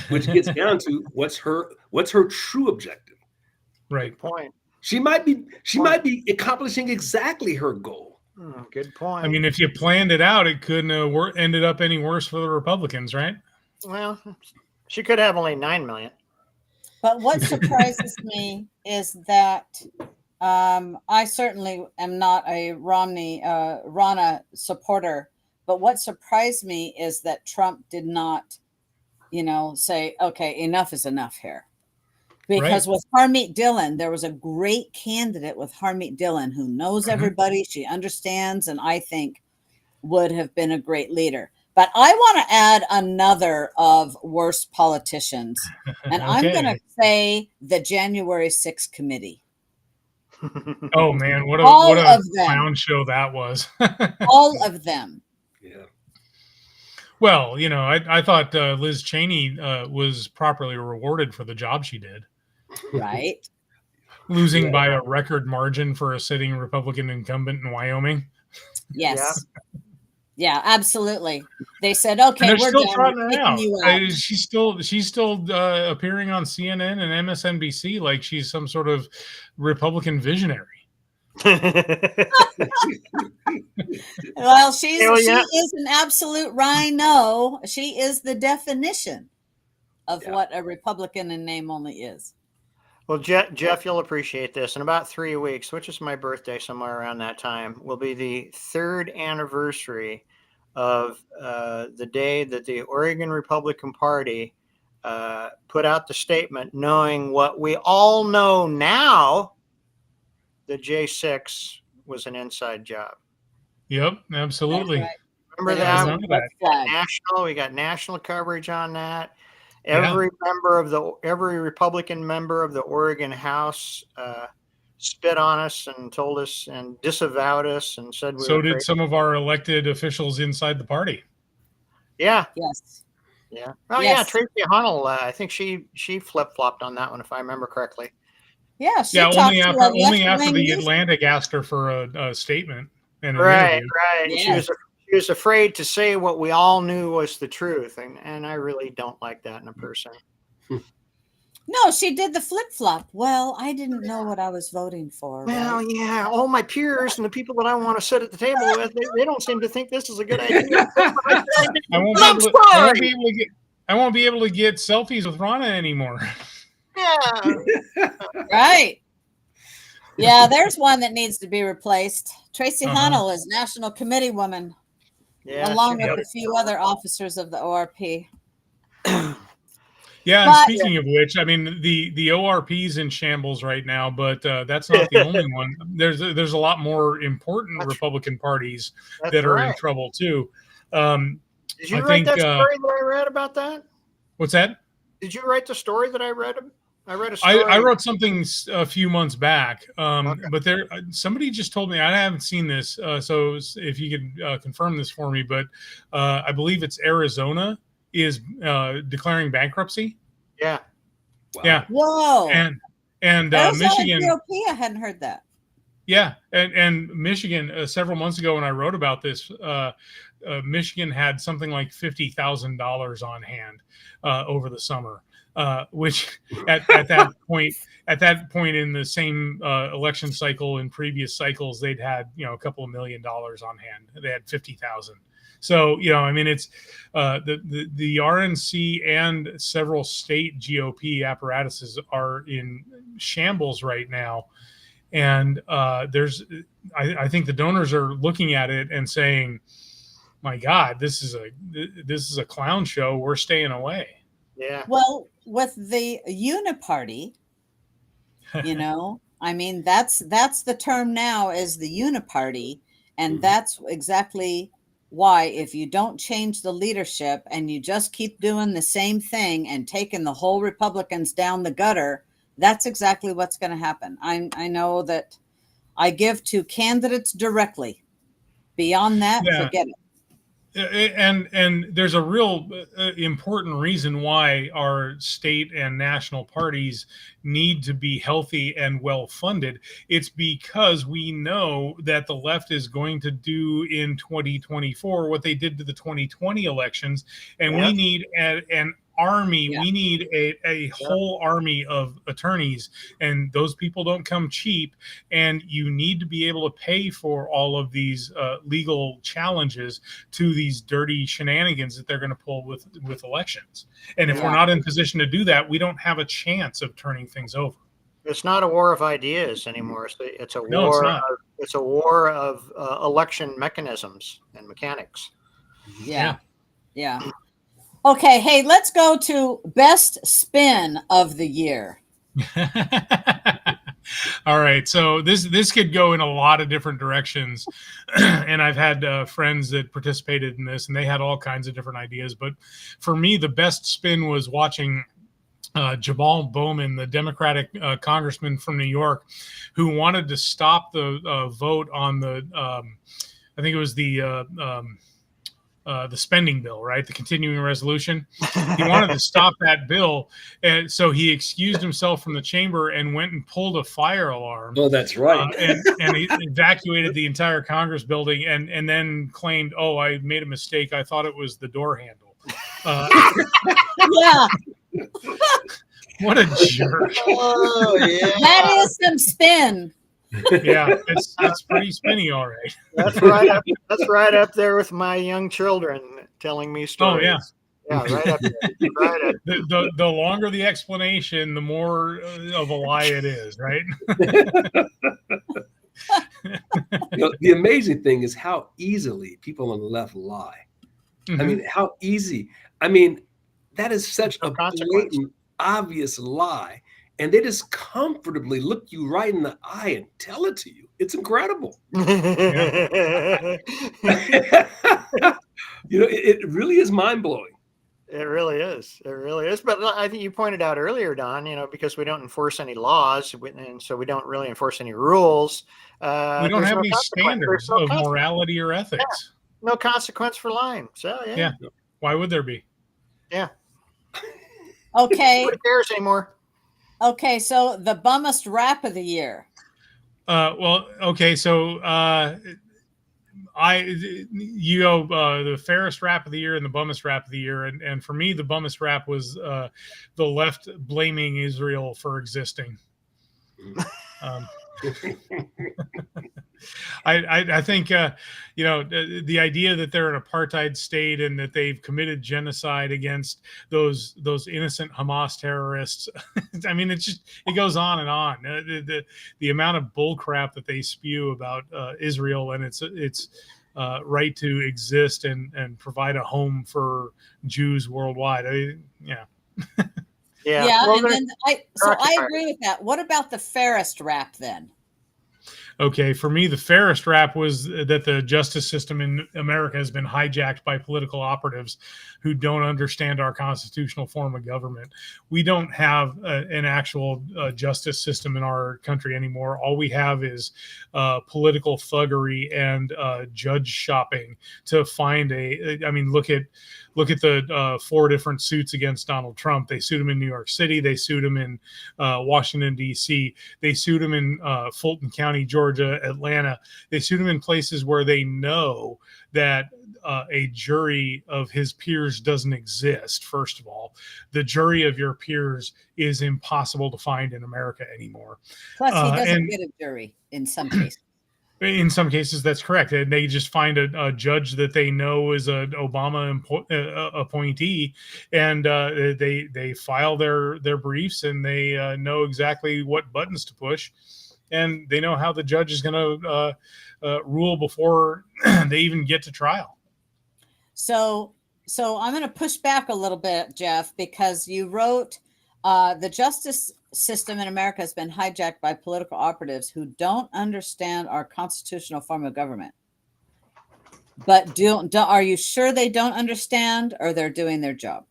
Which gets down to what's her true objective. Right. Point. She might be accomplishing exactly her goal, Good point. I mean, if you planned it out, it couldn't have ended up any worse for the Republicans, right? Well, she could have only 9 million. But what surprises me is that I certainly am not a Ronna supporter. But what surprised me is that Trump did not, say, okay, enough is enough here. Because with Harmeet Dillon, there was a great candidate with Harmeet Dillon who knows everybody, she understands, and I think would have been a great leader. But I want to add another of worst politicians, and I'm going to say the January 6th committee. Oh man, what a clown show that was. All of them. Yeah. Well, I thought Liz Cheney was properly rewarded for the job she did. Right. Losing by a record margin for a sitting Republican incumbent in Wyoming. Yes. Yeah, absolutely. They said, "Okay, we're still done. trotting We're it taking out. you out." She's still appearing on CNN and MSNBC like she's some sort of Republican visionary. Well, she is an absolute rhino. She is the definition of what a Republican in name only is. Well, Jeff, you'll appreciate this. In about 3 weeks, which is my birthday, somewhere around that time, will be the 3rd anniversary of the day that the Oregon Republican Party put out the statement, knowing what we all know now, that J6 was an inside job. Yep, absolutely. Right. Remember that? We got national coverage on that. Every Republican member of the Oregon House spit on us and told us and disavowed us and said we so were did crazy. Some of our elected officials inside the party. Yeah. Yes. Yeah. Oh yeah, Tracy Hunnell. I think she flip-flopped on that one, if I remember correctly. Yeah. Only after the Atlantic asked her for a statement and an interview. Right. Yes. She was afraid to say what we all knew was the truth, and I really don't like that in a person. No, she did the flip-flop. Well, I didn't know what I was voting for. Well, yeah, all my peers and the people that I want to sit at the table with, they don't seem to think this is a good idea. I won't be able to get selfies with Ronna anymore. Yeah. Right. Yeah, there's one that needs to be replaced. Tracy Hunnell is National Committee woman, along with a few other officers of the ORP. Yeah, and speaking of which, I mean the ORP's in shambles right now, but that's not the only one. There's a lot more important Republican parties that are in trouble too. Did you write that story that I read about that? What's that? Did you write the story that I read? I read a story. I wrote something a few months back, but somebody just told me, I haven't seen this, so if you could confirm this for me, but I believe it's Arizona is declaring bankruptcy. Yeah. Wow. Yeah. Whoa. And Michigan. GOP, I hadn't heard that. Yeah, and Michigan several months ago when I wrote about this, Michigan had something like $50,000 on hand over the summer, which at that point in the same election cycle in previous cycles they'd had a couple of $1 million on hand. They had 50,000. So I mean it's the RNC and several state GOP apparatuses are in shambles right now. And I think the donors are looking at it and saying, "My God, this is a clown show. We're staying away." Yeah. Well, with the uniparty, I mean that's the term now is the uniparty, and that's exactly why if you don't change the leadership and you just keep doing the same thing and taking the whole Republicans down the gutter. That's exactly what's going to happen. I know that I give to candidates directly. Beyond that, forget it. And there's a real important reason why our state and national parties need to be healthy and well funded. It's because we know that the left is going to do in 2024 what they did to the 2020 elections, and we need an army. Yeah. We need a whole army of attorneys, and those people don't come cheap. And you need to be able to pay for all of these legal challenges to these dirty shenanigans that they're going to pull with elections. And if we're not in position to do that, we don't have a chance of turning things over. It's not a war of ideas anymore. It's a war. No, it's not. It's a war of election mechanisms and mechanics. Yeah. Okay, hey, let's go to best spin of the year. All right, so this could go in a lot of different directions, and I've had friends that participated in this, and they had all kinds of different ideas. But for me, the best spin was watching Jamal Bowman, the Democratic congressman from New York, who wanted to stop the vote on the, I think it was the spending bill, right? The continuing resolution. He wanted to stop that bill, and so he excused himself from the chamber and went and pulled a fire alarm. Oh, that's right. And he evacuated the entire Congress building, and then claimed, "Oh, I made a mistake. I thought it was the door handle." Yeah. What a jerk. Oh, yeah. That is some spin. Yeah, it's pretty spinny, all right. That's right up there with my young children telling me stories. Oh, yeah. Yeah, right up there. Right up there. The longer the explanation, the more of a lie it is, right? The amazing thing is how easily people on the left lie. Mm-hmm. I mean, how easy. I mean, that is such a blatant, obvious lie. And they just comfortably look you right in the eye and tell it to you. It's incredible. It really is mind-blowing. It really is. It really is. But I think you pointed out earlier, Don, because we don't enforce any laws, and so we don't really enforce any rules. We don't have any standards of morality or ethics. Yeah. No consequence for lying. So, yeah. Why would there be? Yeah. Okay. Who cares anymore? Okay, so the bummest rap of the year. Well, okay, so the fairest rap of the year and the bummest rap of the year, and for me, the bummest rap was the left blaming Israel for existing. I think the idea that they're an apartheid state and that they've committed genocide against those innocent Hamas terrorists. I mean, it goes on and on. The amount of bull crap that they spew about Israel and its right to exist and provide a home for Jews worldwide. Yeah. Well, and then I agree with that. What about the fairest rap then? Okay, for me, the fairest rap was that the justice system in America has been hijacked by political operatives who don't understand our constitutional form of government. We don't have an actual justice system in our country anymore. All we have is political thuggery and judge shopping to find look at the 4 different suits against Donald Trump. They sued him in New York City. They sued him in Washington, D.C. They sued him in Fulton County, Georgia, Atlanta. They sued him in places where they know that a jury of his peers doesn't exist. First of all, the jury of your peers is impossible to find in America anymore. Plus, he doesn't get a jury in some cases. In some cases, that's correct. And they just find a judge that they know is an Obama appointee, and they file their briefs, and they know exactly what buttons to push, and they know how the judge is going to rule before they even get to trial. So I'm going to push back a little bit, Jeff, because you wrote the justice system in America has been hijacked by political operatives who don't understand our constitutional form of government. But are you sure they don't understand, or they're doing their job?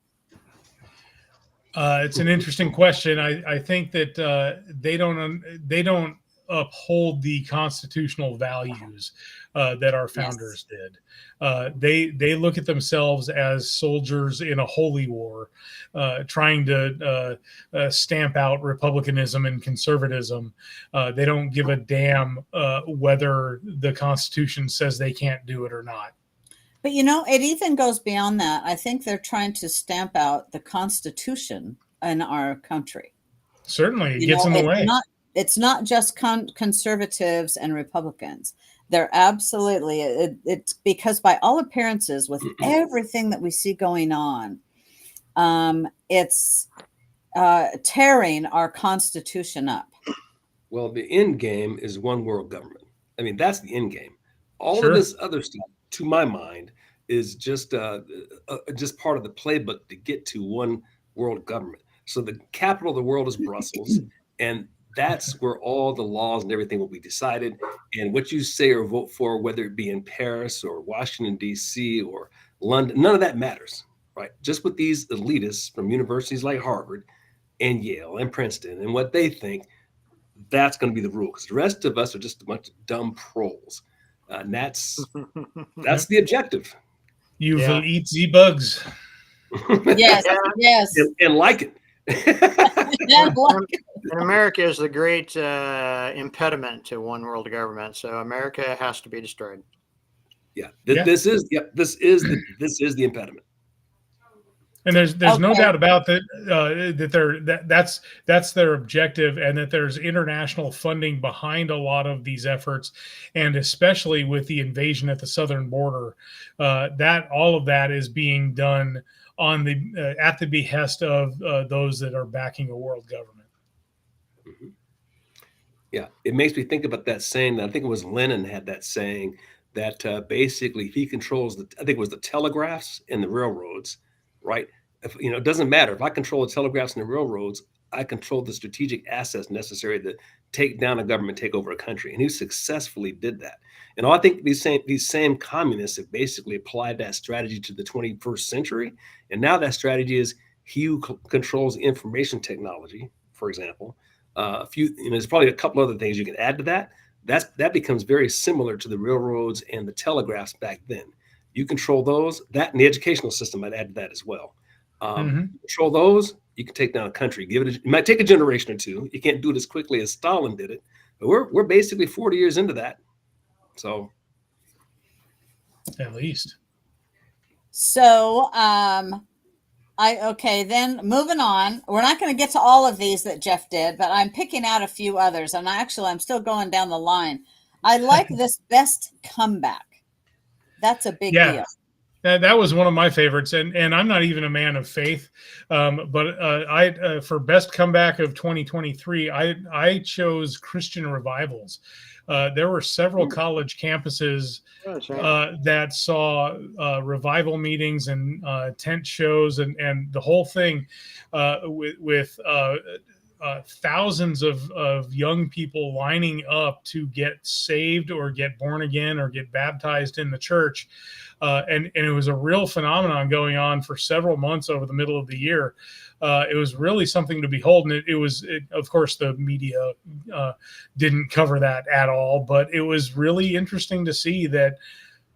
It's an interesting question. I think that they don't uphold the constitutional values that our founders did. They look at themselves as soldiers in a holy war, trying to stamp out republicanism and conservatism. They don't give a damn whether the Constitution says they can't do it or not. But it even goes beyond that. I think they're trying to stamp out the Constitution in our country. Certainly, it gets in the way. It's not just conservatives and Republicans. They're absolutely, it's because by all appearances, with everything that we see going on, it's tearing our Constitution up. Well, the end game is one world government. I mean, that's the end game. All Sure. of this other stuff, to my mind, is just part of the playbook to get to one world government. So the capital of the world is Brussels, and that's where all the laws and everything will be decided. And what you say or vote for, whether it be in Paris or Washington, D.C. or London, none of that matters, right? Just with these elitists from universities like Harvard and Yale and Princeton and what they think, that's going to be the rule, because the rest of us are just a bunch of dumb trolls. And that's the objective. You will eat the bugs. Yes, yes. And like it. And America is the great impediment to one world government. So America has to be destroyed. Yeah, this is the impediment. And there's no doubt about that. That's their objective, and that there's international funding behind a lot of these efforts, and especially with the invasion at the southern border, that all of that is being done on at the behest of those that are backing a world government. Mm-hmm. Yeah, it makes me think about that saying. I think it was Lenin had that saying that basically if he controls I think it was the telegraphs and the railroads. Right. It doesn't matter if I control the telegraphs and the railroads, I control the strategic assets necessary to take down a government, take over a country. And he successfully did that. And I think these same communists have basically applied that strategy to the 21st century. And now that strategy is he who controls information technology, for example. There's probably a couple other things you can add to that. That becomes very similar to the railroads and the telegraphs back then. You control those, that and the educational system, I'd add to that as well. Control those, you can take down a country. It might take a generation or two. You can't do it as quickly as Stalin did it, but we're basically 40 years into that. So, at least. So, then moving on. We're not going to get to all of these that Jeff did, but I'm picking out a few others, and I'm still going down the line. I like this best comeback. That's a big deal. That was one of my favorites, and I'm not even a man of faith, but I for best comeback of 2023, I chose Christian revivals. There were several college campuses that saw revival meetings and tent shows and the whole thing with thousands of young people lining up to get saved or get born again or get baptized in the church. And it was a real phenomenon going on for several months over the middle of the year. It was really something to behold. And of course, the media didn't cover that at all, but it was really interesting to see that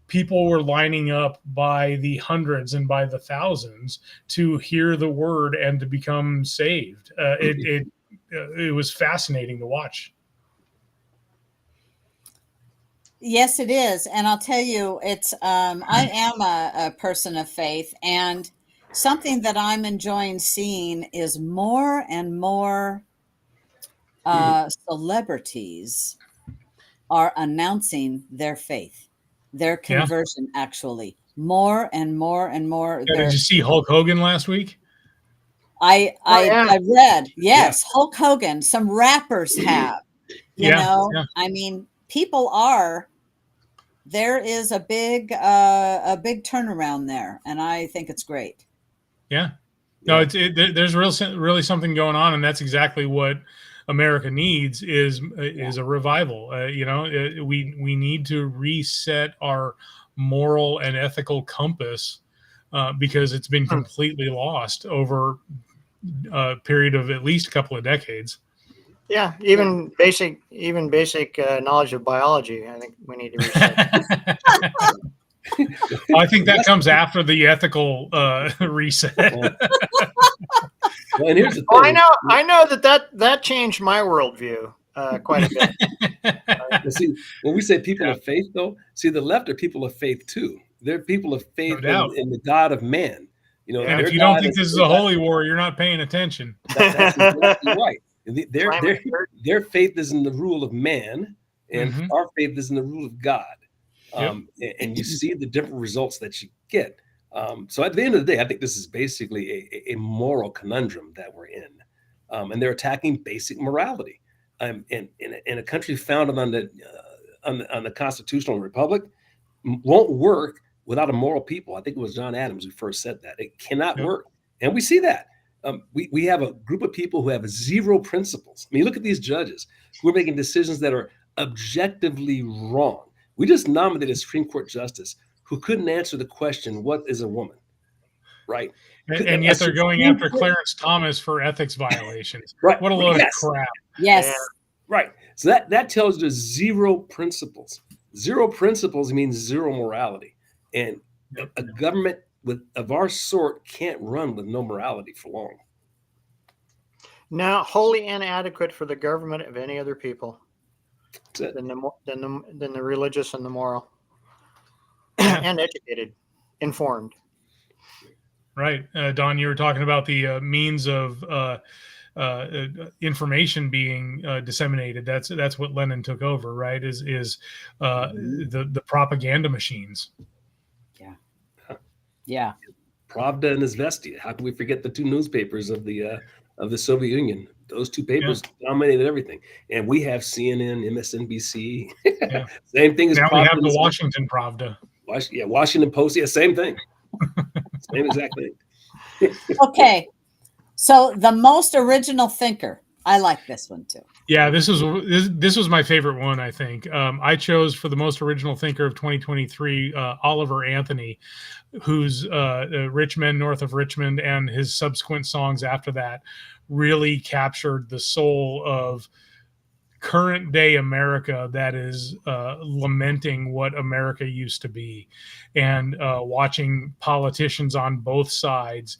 people were lining up by the hundreds and by the thousands to hear the word and to become saved. It was fascinating to watch. Yes, it is. And I'll tell you, it's I am a person of faith, and something that I'm enjoying seeing is more and more celebrities are announcing their faith, their conversion, actually. More and more and more. Did you see Hulk Hogan last week? I read, yes, Hulk Hogan. Some rappers have, you know. I mean, people there is a big turnaround there, and I think it's great. Yeah. No, there's really something going on, and that's exactly what America needs is a revival. We need to reset our moral and ethical compass because it's been completely lost over a period of at least a couple of decades. Yeah, even basic knowledge of biology, I think we need to reset. I think that comes after the ethical reset. Well, and here's the thing. I know that changed my worldview quite a bit. See, when we say people of faith, though, see, the left are people of faith too. They're people of faith doubt. in the God of man. And their if you don't God think this is their a God- holy war, you're not paying attention. that's exactly right. Their Climate their faith is in the rule of man, and Mhm. our faith is in the rule of God. And you see the different results that you get. So at the end of the day, I think this is basically a moral conundrum that we're in, and they're attacking basic morality. In a country founded on the constitutional republic, won't work without a moral people. I think it was John Adams who first said that. It cannot work, and we see that. We have a group of people who have zero principles. I mean, look at these judges who are making decisions that are objectively wrong. We just nominated a Supreme Court justice who couldn't answer the question, what is a woman? Right. And yet they're going after Clarence Thomas for ethics violations. Right. What a load of crap. Yes. Yeah. Right. So that tells you zero principles. Zero principles means zero morality. And a government of our sort can't run with no morality for long. Now, wholly inadequate for the government of any other people That's it. than the religious and the moral, Yeah. and educated, informed. Right. Don, you were talking about the means of information being disseminated. That's what Lenin took over, right? Is the propaganda machines. Yeah. Pravda and Izvestia. How can we forget the two newspapers of the Soviet Union? Those two papers dominated everything, and we have CNN, MSNBC. Same thing as now Pravda. We have the Washington Pravda. Washington Post. Yeah, same thing. Same exact thing. Okay. So the most original thinker. I like this one too. Yeah, this was my favorite one, I think. I chose for the most original thinker of 2023, Oliver Anthony, who's Rich Men North of Richmond, and his subsequent songs after that really captured the soul of current day America that is lamenting what America used to be, and watching politicians on both sides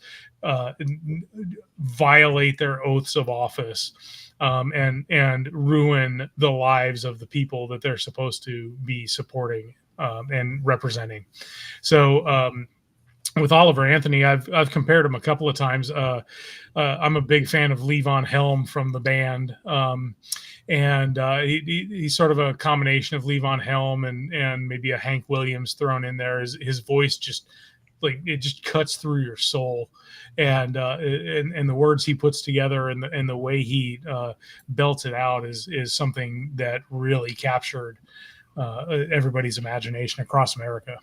violate their oaths of office and ruin the lives of the people that they're supposed to be supporting and representing. So with Oliver Anthony, I've compared him a couple of times. I'm a big fan of Levon Helm from the band, and he's sort of a combination of Levon Helm and maybe a Hank Williams thrown in there. His voice just cuts through your soul, and the words he puts together and the way he belts it out is something that really captured everybody's imagination across America.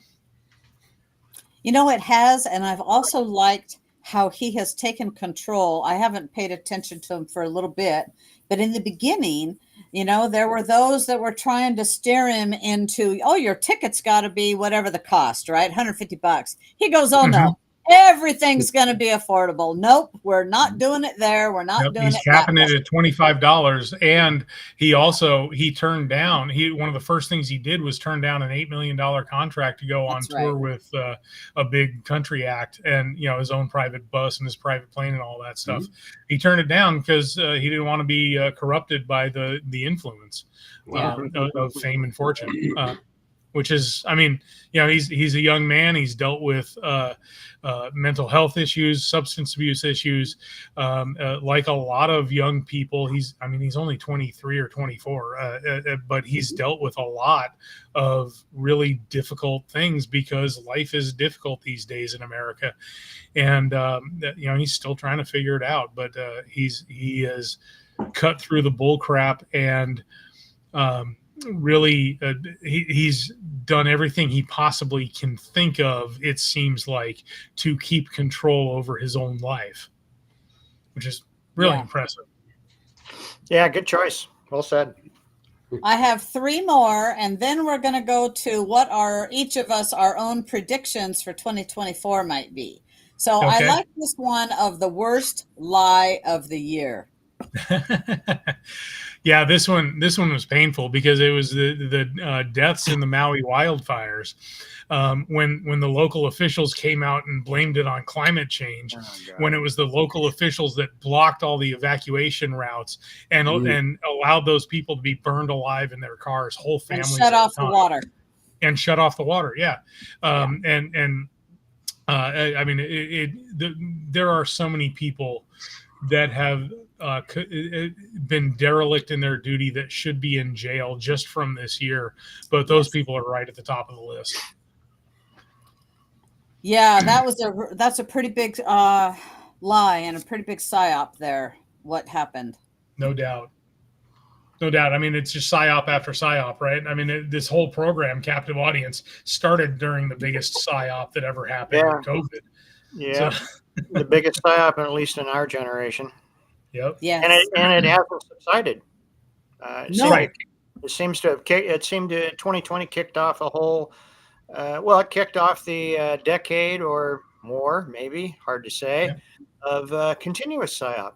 You know, it has, and I've also liked how he has taken control. I haven't paid attention to him for a little bit, but in the beginning, you know, there were those that were trying to steer him into, oh, your ticket's got to be whatever the cost, right? $150. He goes, oh, no, everything's going to be affordable. Nope, we're not doing it there. We're not doing it. He's capping it at $25. And he turned down, one of the first things he did was turn down an $8 million contract to go on tour with a big country act and, you know, his own private bus and his private plane and all that stuff. He turned it down because he didn't want to be corrupted by the influence of fame and fortune. Which is, I mean, you know, he's a young man. He's dealt with mental health issues, substance abuse issues, like a lot of young people. He's only 23 or 24, but he's dealt with a lot of really difficult things because life is difficult these days in America, and you know, he's still trying to figure it out. But he has cut through the bull crap and. Really, he's done everything he possibly can think of, it seems like, to keep control over his own life, which is really impressive. Yeah, good choice. Well said. I have three more, and then we're going to go to what are each of us our own predictions for 2024 might be. So I like this one of the worst lie of the year. Yeah, this one was painful because it was the deaths in the Maui wildfires. When the local officials came out and blamed it on climate change, when it was the local officials that blocked all the evacuation routes and allowed those people to be burned alive in their cars, whole families, and shut off the water. and shut off the water. Yeah. And I mean, there are so many people that have been derelict in their duty that should be in jail just from this year. But those people are right at the top of the list. Yeah, that's a pretty big lie and a pretty big psyop there. What happened? No doubt. No doubt. I mean, it's just psyop after psyop, right? I mean, this whole program, Captive Audience, started during the biggest psyop that ever happened in COVID. Yeah, So, the biggest psyop, at least in our generation. yep. Yeah, And it hasn't subsided. No. It seems to have it seemed to 2020 kicked off a whole. It kicked off the decade or more, maybe hard to say, of continuous psyop.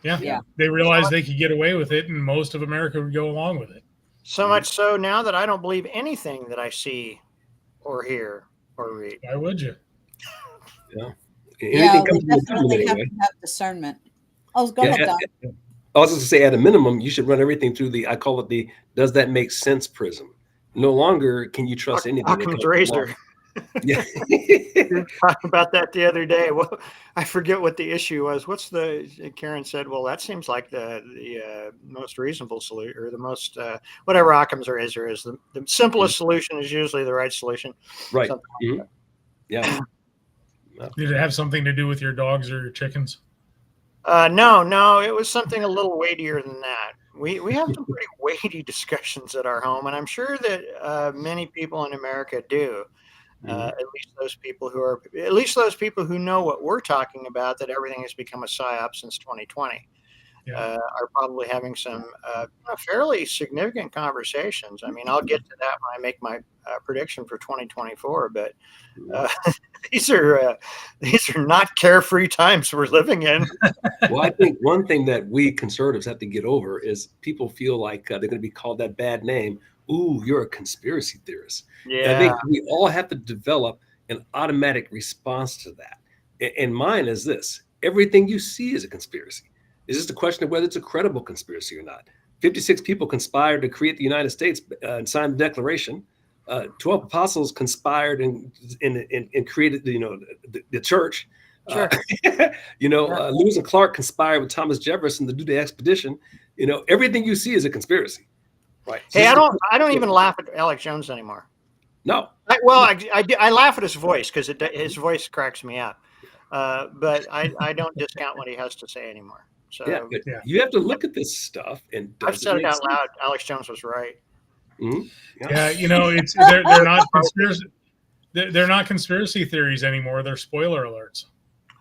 Yeah. They realized they could get away with it, and most of America would go along with it. So much so now that I don't believe anything that I see or hear or read. Why would you? Yeah. Yeah, Anything we comes from the definitely anyway. have to have discernment. Oh, go ahead, Don. I was going to say, at a minimum, you should run everything through I call it the does that make sense prism. No longer can you trust anything. Occam's razor. Yeah. We were talking about that the other day. Well, I forget what the issue was. Karen said, well, that seems like the most reasonable solution, or the most, whatever Occam's razor is. The simplest solution is usually the right solution. Right. Something like that. Yeah. Did it have something to do with your dogs or your chickens? No, it was something a little weightier than that. We have some pretty weighty discussions at our home, and I'm sure that many people in America do. At least those people who know what we're talking about, that everything has become a psyop since 2020, are probably having some fairly significant conversations. I mean, I'll get to that when I make my prediction for 2024, but these are not carefree times we're living in. Well, I think one thing that we conservatives have to get over is people feel like they're going to be called that bad name. Ooh, you're a conspiracy theorist. Yeah. I think we all have to develop an automatic response to that. And mine is this: everything you see is a conspiracy. It's just a question of whether it's a credible conspiracy or not. 56 people conspired to create the United States and sign the Declaration. 12 apostles conspired and created the church. Sure. Lewis and Clark conspired with Thomas Jefferson to do the expedition. Everything you see is a conspiracy. Right. Hey, I don't even laugh at Alex Jones anymore. No. I laugh at his voice because his voice cracks me up. But I don't discount what he has to say anymore. So you have to look at this stuff, and I've said it out loud. Alex Jones was right. Mm-hmm. Yeah, they're not conspiracy. They're not conspiracy theories anymore. They're spoiler alerts.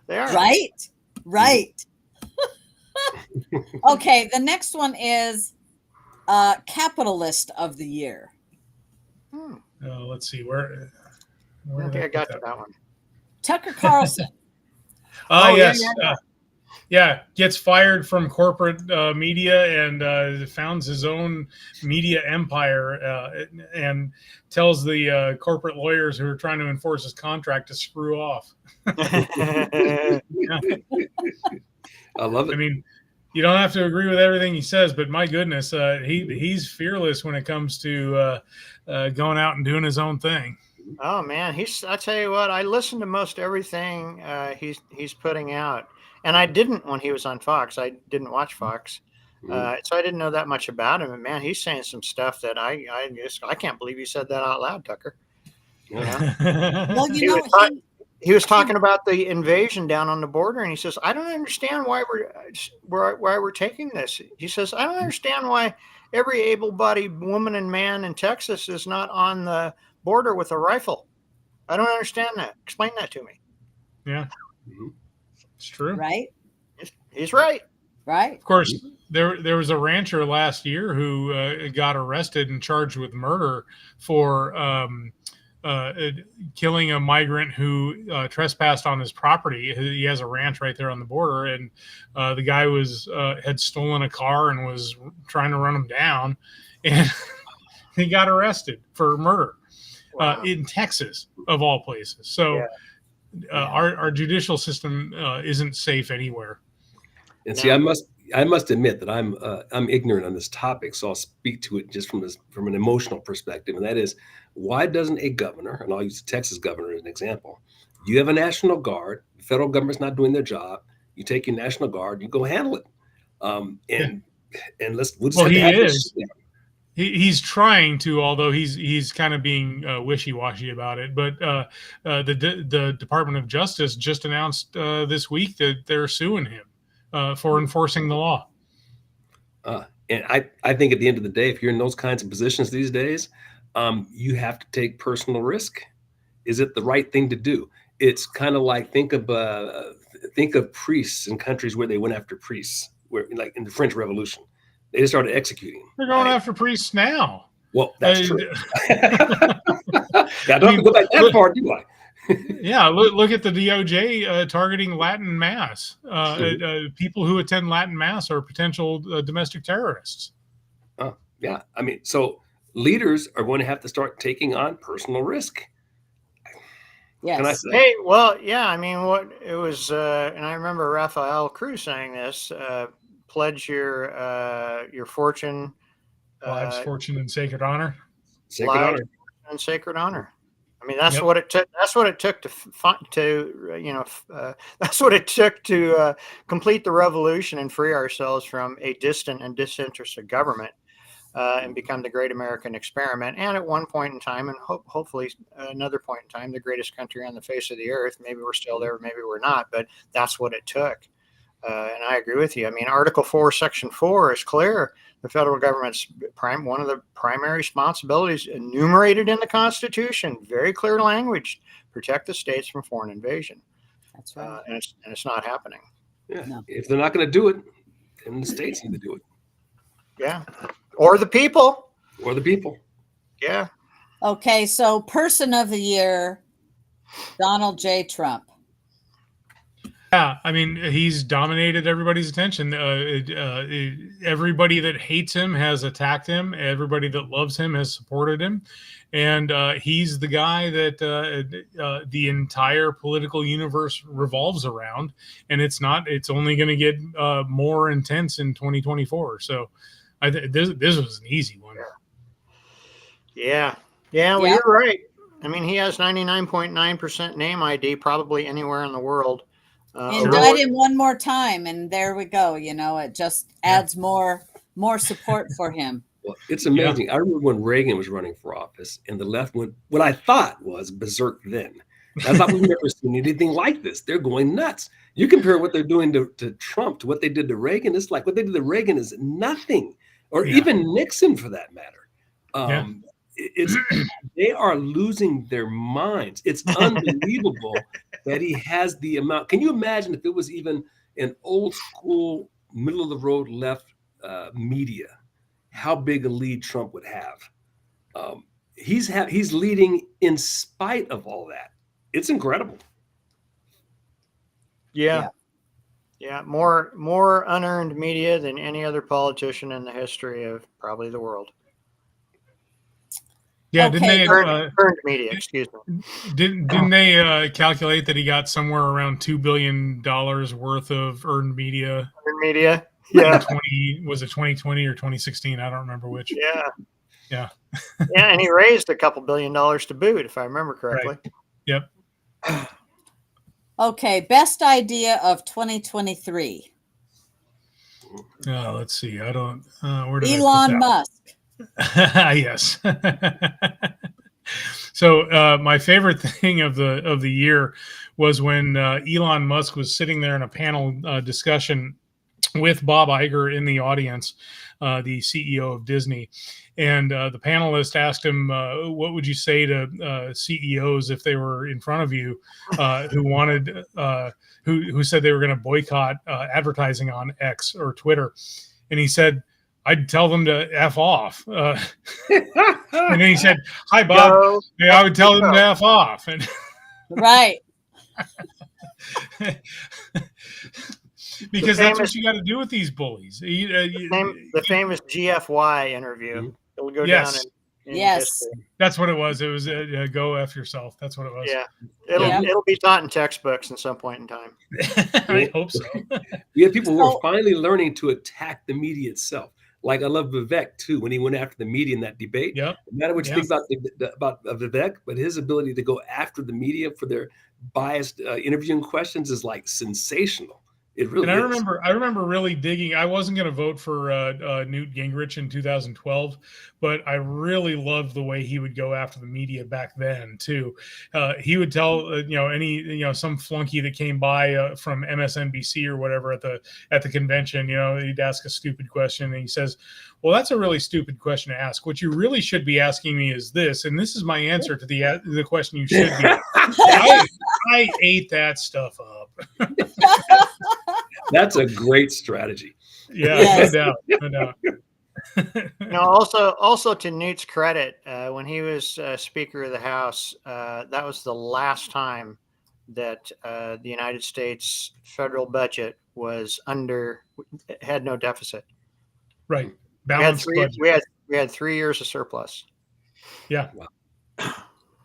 They are. Right. Okay, the next one is capitalist of the year. Let's see where I don't think I got to that one. Tucker Carlson. Yes. Gets fired from corporate media and founds his own media empire and tells the corporate lawyers who are trying to enforce his contract to screw off. I love it. I mean, you don't have to agree with everything he says, but my goodness, he's fearless when it comes to going out and doing his own thing. Oh man, I tell you what, I listen to most everything he's putting out, and I didn't when he was on Fox. I didn't watch Fox, so I didn't know that much about him. And man, he's saying some stuff that I can't believe he said that out loud, Tucker. Well, he was talking about the invasion down on the border, and he says, "I don't understand why we're taking this." He says, "I don't understand why every able-bodied woman and man in Texas is not on the border with a rifle. I don't understand that. Explain that to me." Yeah, it's true. Right? He's right. Right. Of course, there was a rancher last year who got arrested and charged with murder for killing a migrant who trespassed on his property. He has a ranch right there on the border, and the guy had stolen a car and was trying to run him down, and he got arrested for murder. Wow. In Texas, of all places. So our judicial system isn't safe anywhere. And see, I I must admit that I'm ignorant on this topic, so I'll speak to it just from an emotional perspective, and that is, why doesn't a governor, and I'll use the Texas governor as an example, you have a National Guard, the federal government's not doing their job, you take your National Guard, you go handle it, and we'll just Well, have to he have is. this. He's trying to, although he's kind of being wishy-washy about it. But the Department of Justice just announced this week that they're suing him for enforcing the law. And I think at the end of the day, if you're in those kinds of positions these days, you have to take personal risk. Is it the right thing to do? It's kind of like think of priests in countries where they went after priests, where like in the French Revolution. They just started executing. They're going after priests now. Well, that's true. I don't have to go back that far, do I? Yeah, look at the DOJ targeting Latin Mass. People who attend Latin Mass are potential domestic terrorists. Yeah, I mean, so leaders are going to have to start taking on personal risk. Yes. Can I say? Hey, well, yeah. I mean, what it was, and I remember Rafael Cruz saying this: pledge your fortune, Lives, fortune, and sacred honor. Sacred honor. And sacred honor. I mean, that's what it took. That's what it took that's what it took to complete the revolution and free ourselves from a distant and disinterested government, and become the great American experiment. And at one point in time, and hopefully another point in time, the greatest country on the face of the earth. Maybe we're still there, maybe we're not, but that's what it took. And I agree with you. I mean, Article 4, Section 4 is clear. The federal government's one of the primary responsibilities enumerated in the Constitution, very clear language, protect the states from foreign invasion. That's right. And it's not happening. Yeah. No. If they're not going to do it, then the states need to do it. Yeah. Or the people. Or the people. Yeah. Okay, so person of the year, Donald J. Trump. Yeah, I mean, he's dominated everybody's attention. Everybody that hates him has attacked him. Everybody that loves him has supported him. And he's the guy that the entire political universe revolves around. And it's only going to get more intense in 2024. So this was an easy one. Yeah. Well, you're right. I mean, he has 99.9% name ID probably anywhere in the world. Indict him one more time, and there we go. It just adds more support for him. Well, it's amazing. I remember when Reagan was running for office, and the left went what I thought was berserk then. I thought we've never seen anything like this. They're going nuts. You compare what they're doing to Trump to what they did to Reagan. It's like what they did to Reagan is nothing, or even Nixon for that matter. They are losing their minds. It's unbelievable that he has the amount. Can you imagine if it was even an old school, middle of the road left media, how big a lead Trump would have? He's leading in spite of all that. It's incredible. Yeah. More unearned media than any other politician in the history of probably the world. Yeah, Okay, didn't they earned media? Excuse me. Didn't they calculate that he got somewhere around $2 billion worth of earned media? Earned media. Yeah. Was it 2020 or 2016? I don't remember which. Yeah. And he raised a couple $1 billion to boot, if I remember correctly. Right. Yep. Okay, best idea of 2023. Let's see. I don't. Where did Elon Musk. Yes. So my favorite thing of the year was when Elon Musk was sitting there in a panel discussion with Bob Iger in the audience, the CEO of Disney, and the panelist asked him, "What would you say to CEOs if they were in front of you who wanted who said they were going to boycott advertising on X or Twitter?" And he said, "I'd tell them to F off." And then he said, "Hi, Bob." I would tell them to F off. And right. Because that's what you got to do with these bullies. The famous GFY interview. It'll go down in Yes. history. That's what it was. It was go F yourself. That's what it was. Yeah, Yep. it'll be taught in textbooks at some point in time. I hope so. We have people who So- are finally learning to attack the media itself. Like I love Vivek too, when he went after the media in that debate. Yep. No matter what you Yeah. think about Vivek, but his ability to go after the media for their biased interviewing questions is like sensational. It really And is. I remember really digging. I wasn't going to vote for Newt Gingrich in 2012, but I really loved the way he would go after the media back then too. He would tell some flunky that came by from MSNBC or whatever at the convention. He'd ask a stupid question, and he says, "Well, that's a really stupid question to ask. What you really should be asking me is this, and this is my answer to the question you should be." I ate that stuff up. That's a great strategy. Yeah, Yes. no doubt. Also to Newt's credit, when he was Speaker of the House, that was the last time that the United States federal budget had no deficit. Right. Balanced budget. We had 3 years of surplus. Yeah. Wow.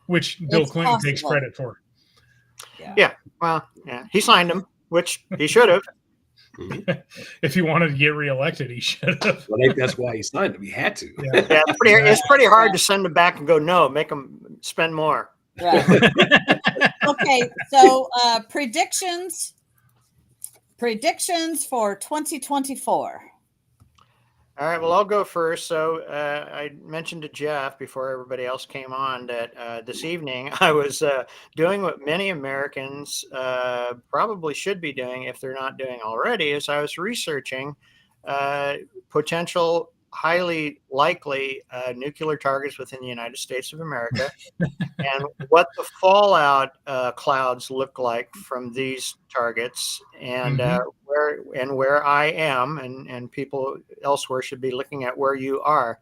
Which Bill It's Clinton takes possible. credit for. Yeah. Well, yeah, he signed them, which he should have. If he wanted to get reelected, he should have. Well, I think that's why he signed him. He had to. Yeah. Yeah, it's pretty hard to send them back and go, no, make them spend more. Right. Okay, so predictions for 2024. All right, well, I'll go first. So I mentioned to Jeff before everybody else came on that this evening I was doing what many Americans probably should be doing if they're not doing already, is I was researching potential highly likely nuclear targets within the United States of America and what the fallout clouds look like from these targets and where I am and people elsewhere should be looking at where you are.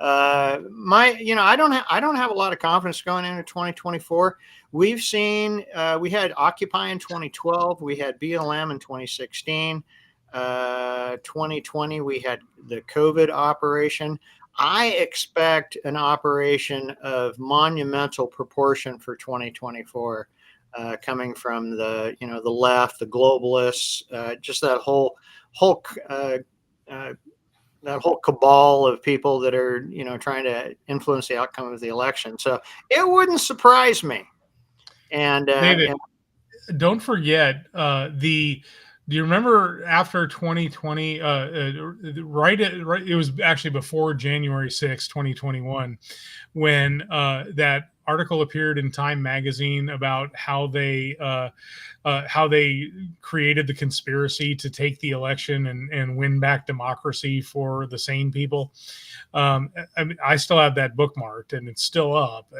I don't have a lot of confidence going into 2024. We've seen we had Occupy in 2012, we had BLM in 2016. 2020 we had the COVID operation. I expect an operation of monumental proportion for 2024 coming from the left, the globalists, just that whole cabal of people that are trying to influence the outcome of the election. So it wouldn't surprise me. And David, don't forget do you remember after 2020, it was actually before January 6, 2021, when that article appeared in Time magazine about how they created the conspiracy to take the election and win back democracy for the sane people. I still have that bookmarked and it's still up.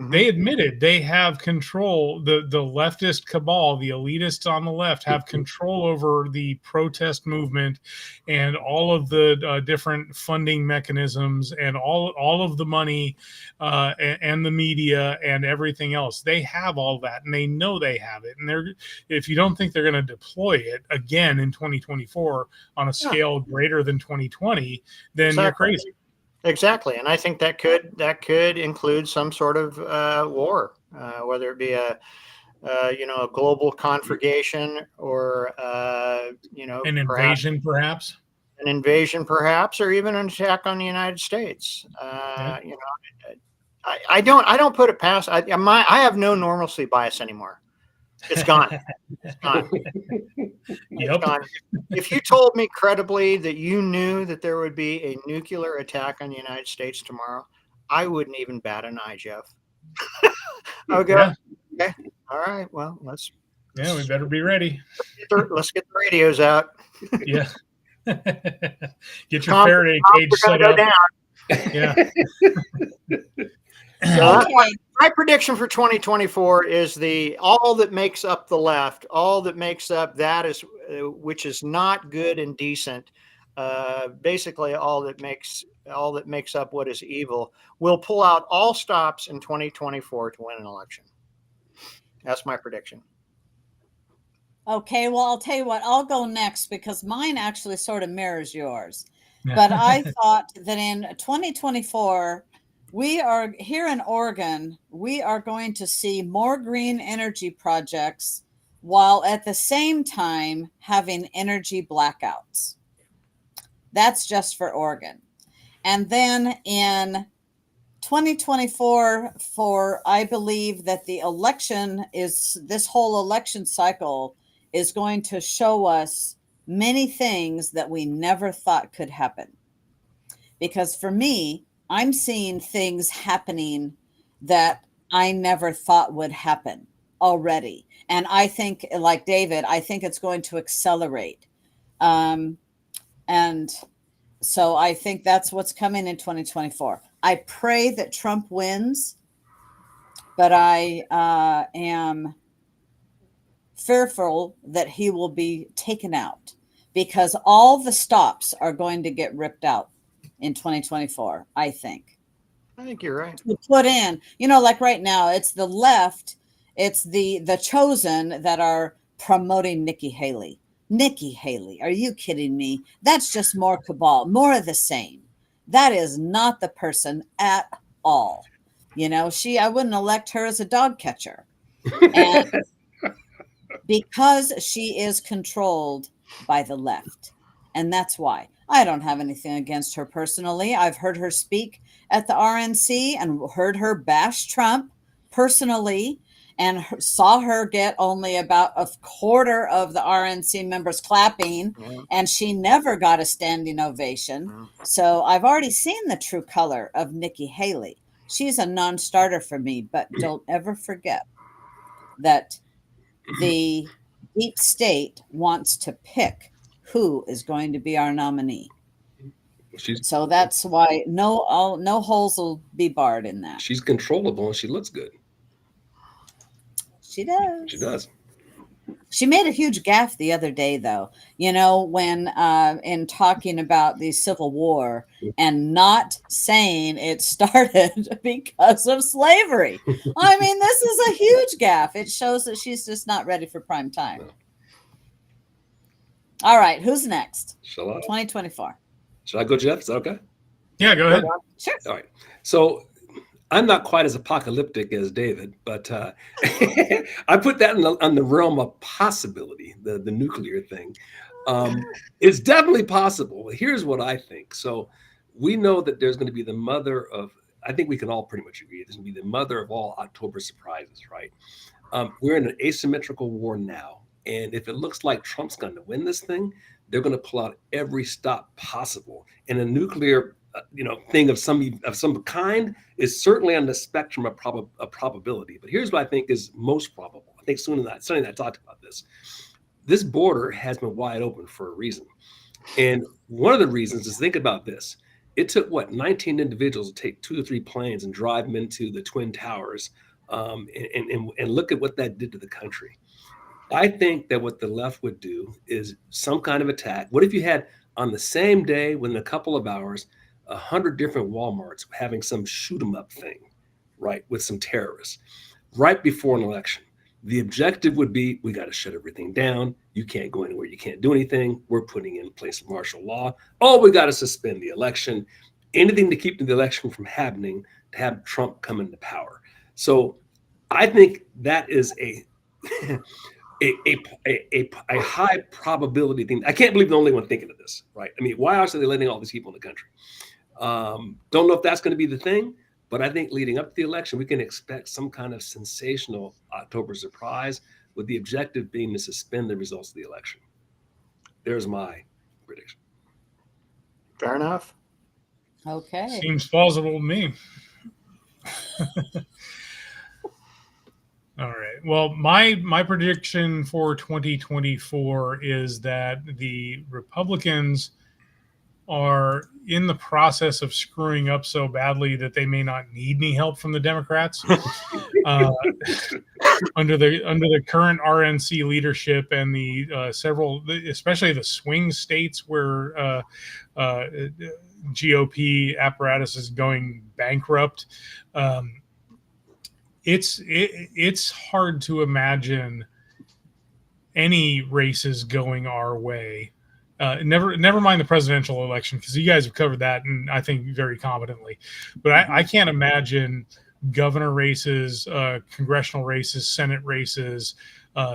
They admitted they have control. The leftist cabal, the elitists on the left, have control over the protest movement and all of the different funding mechanisms and all of the money and the media and everything else. They have all that, and they know they have it. And if you don't think they're going to deploy it again in 2024 on a scale greater than 2020, then you're crazy. Exactly, and I think that could include some sort of war, whether it be a global conflagration or an invasion, perhaps, or even an attack on the United States. I don't put it past. I have no normalcy bias anymore. It's gone. It's gone. It's gone. If you told me credibly that you knew that there would be a nuclear attack on the United States tomorrow, I wouldn't even bat an eye, Jeff. I would go, okay, all right, well, we better be ready. Let's get the radios out. Yeah. Get your Faraday cage set up. Yeah. So my prediction for 2024 is all that makes up the left, all that makes up that is which is not good and decent. Basically, all that makes up what is evil will pull out all stops in 2024 to win an election. That's my prediction. Okay, well, I'll tell you what, I'll go next because mine actually sort of mirrors yours. But I thought that in 2024, we are here in Oregon, we are going to see more green energy projects while at the same time having energy blackouts. That's just for Oregon. And then in 2024, I believe that this whole election cycle is going to show us many things that we never thought could happen. Because for me, I'm seeing things happening that I never thought would happen already. And I think, like David, I think it's going to accelerate. And so I think that's what's coming in 2024. I pray that Trump wins, but I am fearful that he will be taken out because all the stops are going to get ripped out in 2024, I think. I think you're right. To put in, like right now, it's the left, it's the chosen that are promoting Nikki Haley. Nikki Haley, are you kidding me? That's just more cabal, more of the same. That is not the person at all. I wouldn't elect her as a dog catcher. And because she is controlled by the left. And that's why. I don't have anything against her personally. I've heard her speak at the RNC and heard her bash Trump personally and saw her get only about a quarter of the RNC members clapping, and she never got a standing ovation. So I've already seen the true color of Nikki Haley. She's a non-starter for me, but don't ever forget that the deep state wants to pick who is going to be our nominee. So that's why no holes will be barred in that. She's controllable and she looks good. She does. She does. She made a huge gaffe the other day, though, when in talking about the Civil War and not saying it started because of slavery. I mean, this is a huge gaffe. It shows that she's just not ready for prime time. No. All right. Who's next? Shall I? 2024. Should I go, Jeff? Is that okay? Yeah, go ahead. Sure. All right. So I'm not quite as apocalyptic as David, but I put that on the realm of possibility, the nuclear thing. It's definitely possible. Here's what I think. So we know that there's going to be the mother of, I think we can all pretty much agree, there's going to be the mother of all October surprises, right? We're in an asymmetrical war now. And if it looks like Trump's going to win this thing, they're going to pull out every stop possible. And a nuclear thing of some kind is certainly on the spectrum of probability. But here's what I think is most probable. I think Suni and I talked about this. This border has been wide open for a reason. And one of the reasons is, think about this. It took, 19 individuals to take 2 to 3 planes and drive them into the Twin Towers and look at what that did to the country. I think that what the left would do is some kind of attack. What if you had on the same day, within a couple of hours, 100 different Walmarts having some shoot 'em up thing, right, with some terrorists right before an election? The objective would be, we got to shut everything down. You can't go anywhere. You can't do anything. We're putting in place martial law. Oh, we got to suspend the election. Anything to keep the election from happening, to have Trump come into power. So I think that is a high probability thing. I can't believe the only one thinking of this, right? I mean, why else are they letting all these people in the country? Don't know if that's going to be the thing, but I think leading up to the election, we can expect some kind of sensational October surprise, with the objective being to suspend the results of the election. There's my prediction. Fair enough. Okay. Seems plausible to me. All right. Well, my prediction for 2024 is that the Republicans are in the process of screwing up so badly that they may not need any help from the Democrats under the current RNC leadership and the several, especially the swing states where GOP apparatus is going bankrupt. It's hard to imagine any races going our way never mind the presidential election, because you guys have covered that, and I think very competently. But I can't imagine governor races, congressional races, Senate races,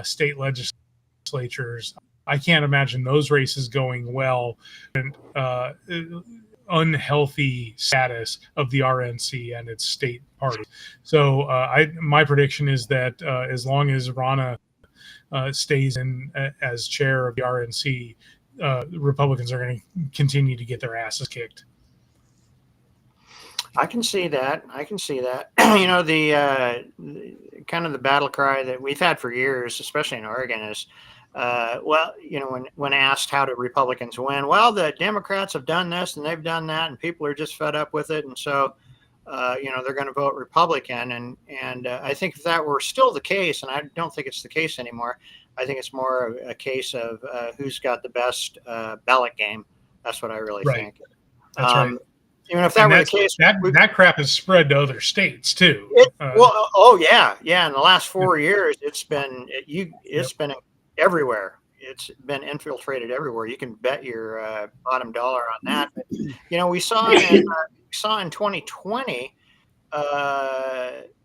state legislatures. I can't imagine those races going well, and unhealthy status of the RNC and its state party. So my prediction is that as long as Ronna stays in as chair of the RNC, Republicans are going to continue to get their asses kicked. I can see that. You know, the kind of the battle cry that we've had for years, especially in Oregon, is, well, you know, when asked how do Republicans win, well, the Democrats have done this and they've done that, and people are just fed up with it, and so, you know, they're going to vote Republican. And I think if that were still the case, and I don't think it's the case anymore, I think it's more of a case of who's got the best ballot game. That's what I really think. That's right. Even if that were the case, that crap is spread to other states too. Well, oh yeah. In the last 4 years, it's been been everywhere. It's been infiltrated everywhere. You can bet your bottom dollar on that. But, you know, we saw in 2020,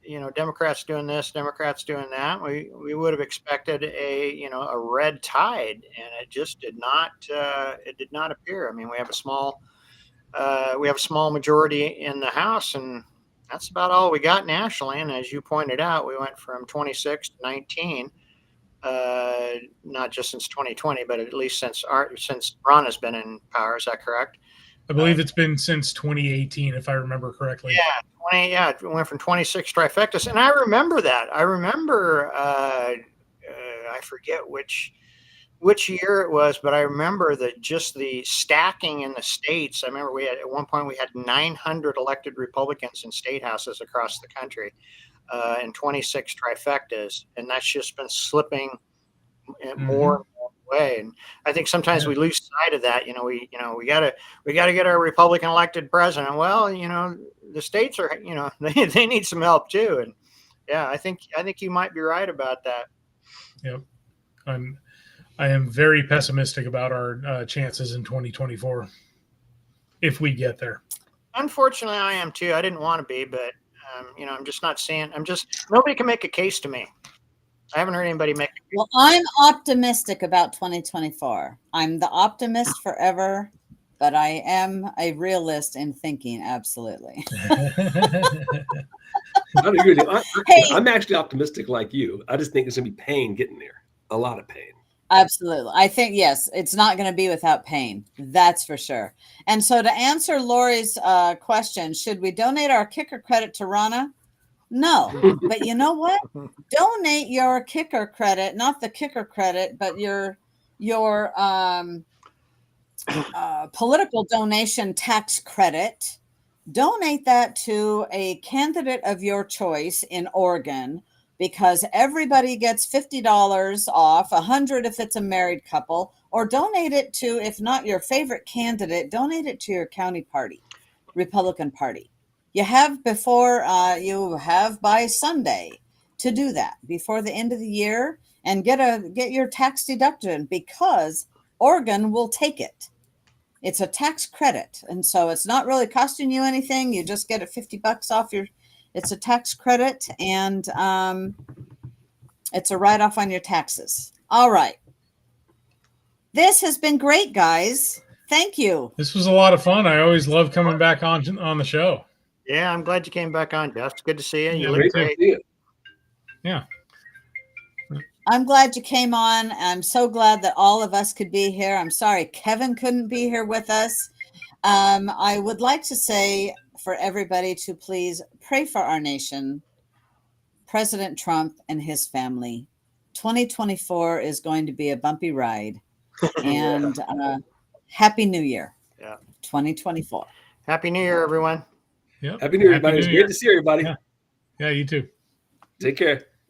you know, Democrats doing this, Democrats doing that. We would have expected a red tide, and it just did not. It did not appear. I mean, we have a small majority in the House, and that's about all we got nationally. And as you pointed out, we went from 26 to 19, not just since 2020, but at least since Ron has been in power. Is that correct? I believe it's been since 2018, if I remember correctly. It went from 26 trifectas, and I remember that. I remember, I forget which year it was, but I remember just the stacking in the states. I remember at one point we had 900 elected Republicans in state houses across the country, and 26 trifectas, and that's just been slipping more and more away. And I think sometimes we lose sight of that. We gotta get our Republican elected president. Well, you know, the states are, you know, they need some help too. And yeah, I think you might be right about that. Yep. I am very pessimistic about our chances in 2024, if we get there. Unfortunately, I am too. I didn't want to be, but you know, I'm just not seeing. Nobody can make a case to me. I haven't heard anybody make. Well, I'm optimistic about 2024. I'm the optimist forever, but I am a realist in thinking. Absolutely. I'm actually optimistic like you. I just think there's going to be pain getting there. A lot of pain. Absolutely. I think, yes, it's not going to be without pain. That's for sure. And so to answer Lori's question, should we donate our kicker credit to Ronna? No. But you know what? Donate your kicker credit, not the kicker credit, but your political donation tax credit. Donate that to a candidate of your choice in Oregon, because everybody gets $50 off, $100 if it's a married couple, or donate it to, if not your favorite candidate, donate it to your county party, Republican Party. You have by Sunday to do that before the end of the year, and get your tax deducted, because Oregon will take it. It's a tax credit, and so it's not really costing you anything. You just get it $50 off your. It's a tax credit, and it's a write-off on your taxes. All right. This has been great, guys. Thank you. This was a lot of fun. I always love coming back on the show. Yeah, I'm glad you came back on, Jeff. It's good to see you. You look great. Yeah. I'm glad you came on. I'm so glad that all of us could be here. I'm sorry Kevin couldn't be here with us. I would like to say for everybody to please pray for our nation, President Trump and his family. 2024 is going to be a bumpy ride. And Happy New Year. Yeah. 2024. Happy New Year, everyone. Yep. Happy New Year, everybody. It's great to see everybody. Yeah, you too. Take care.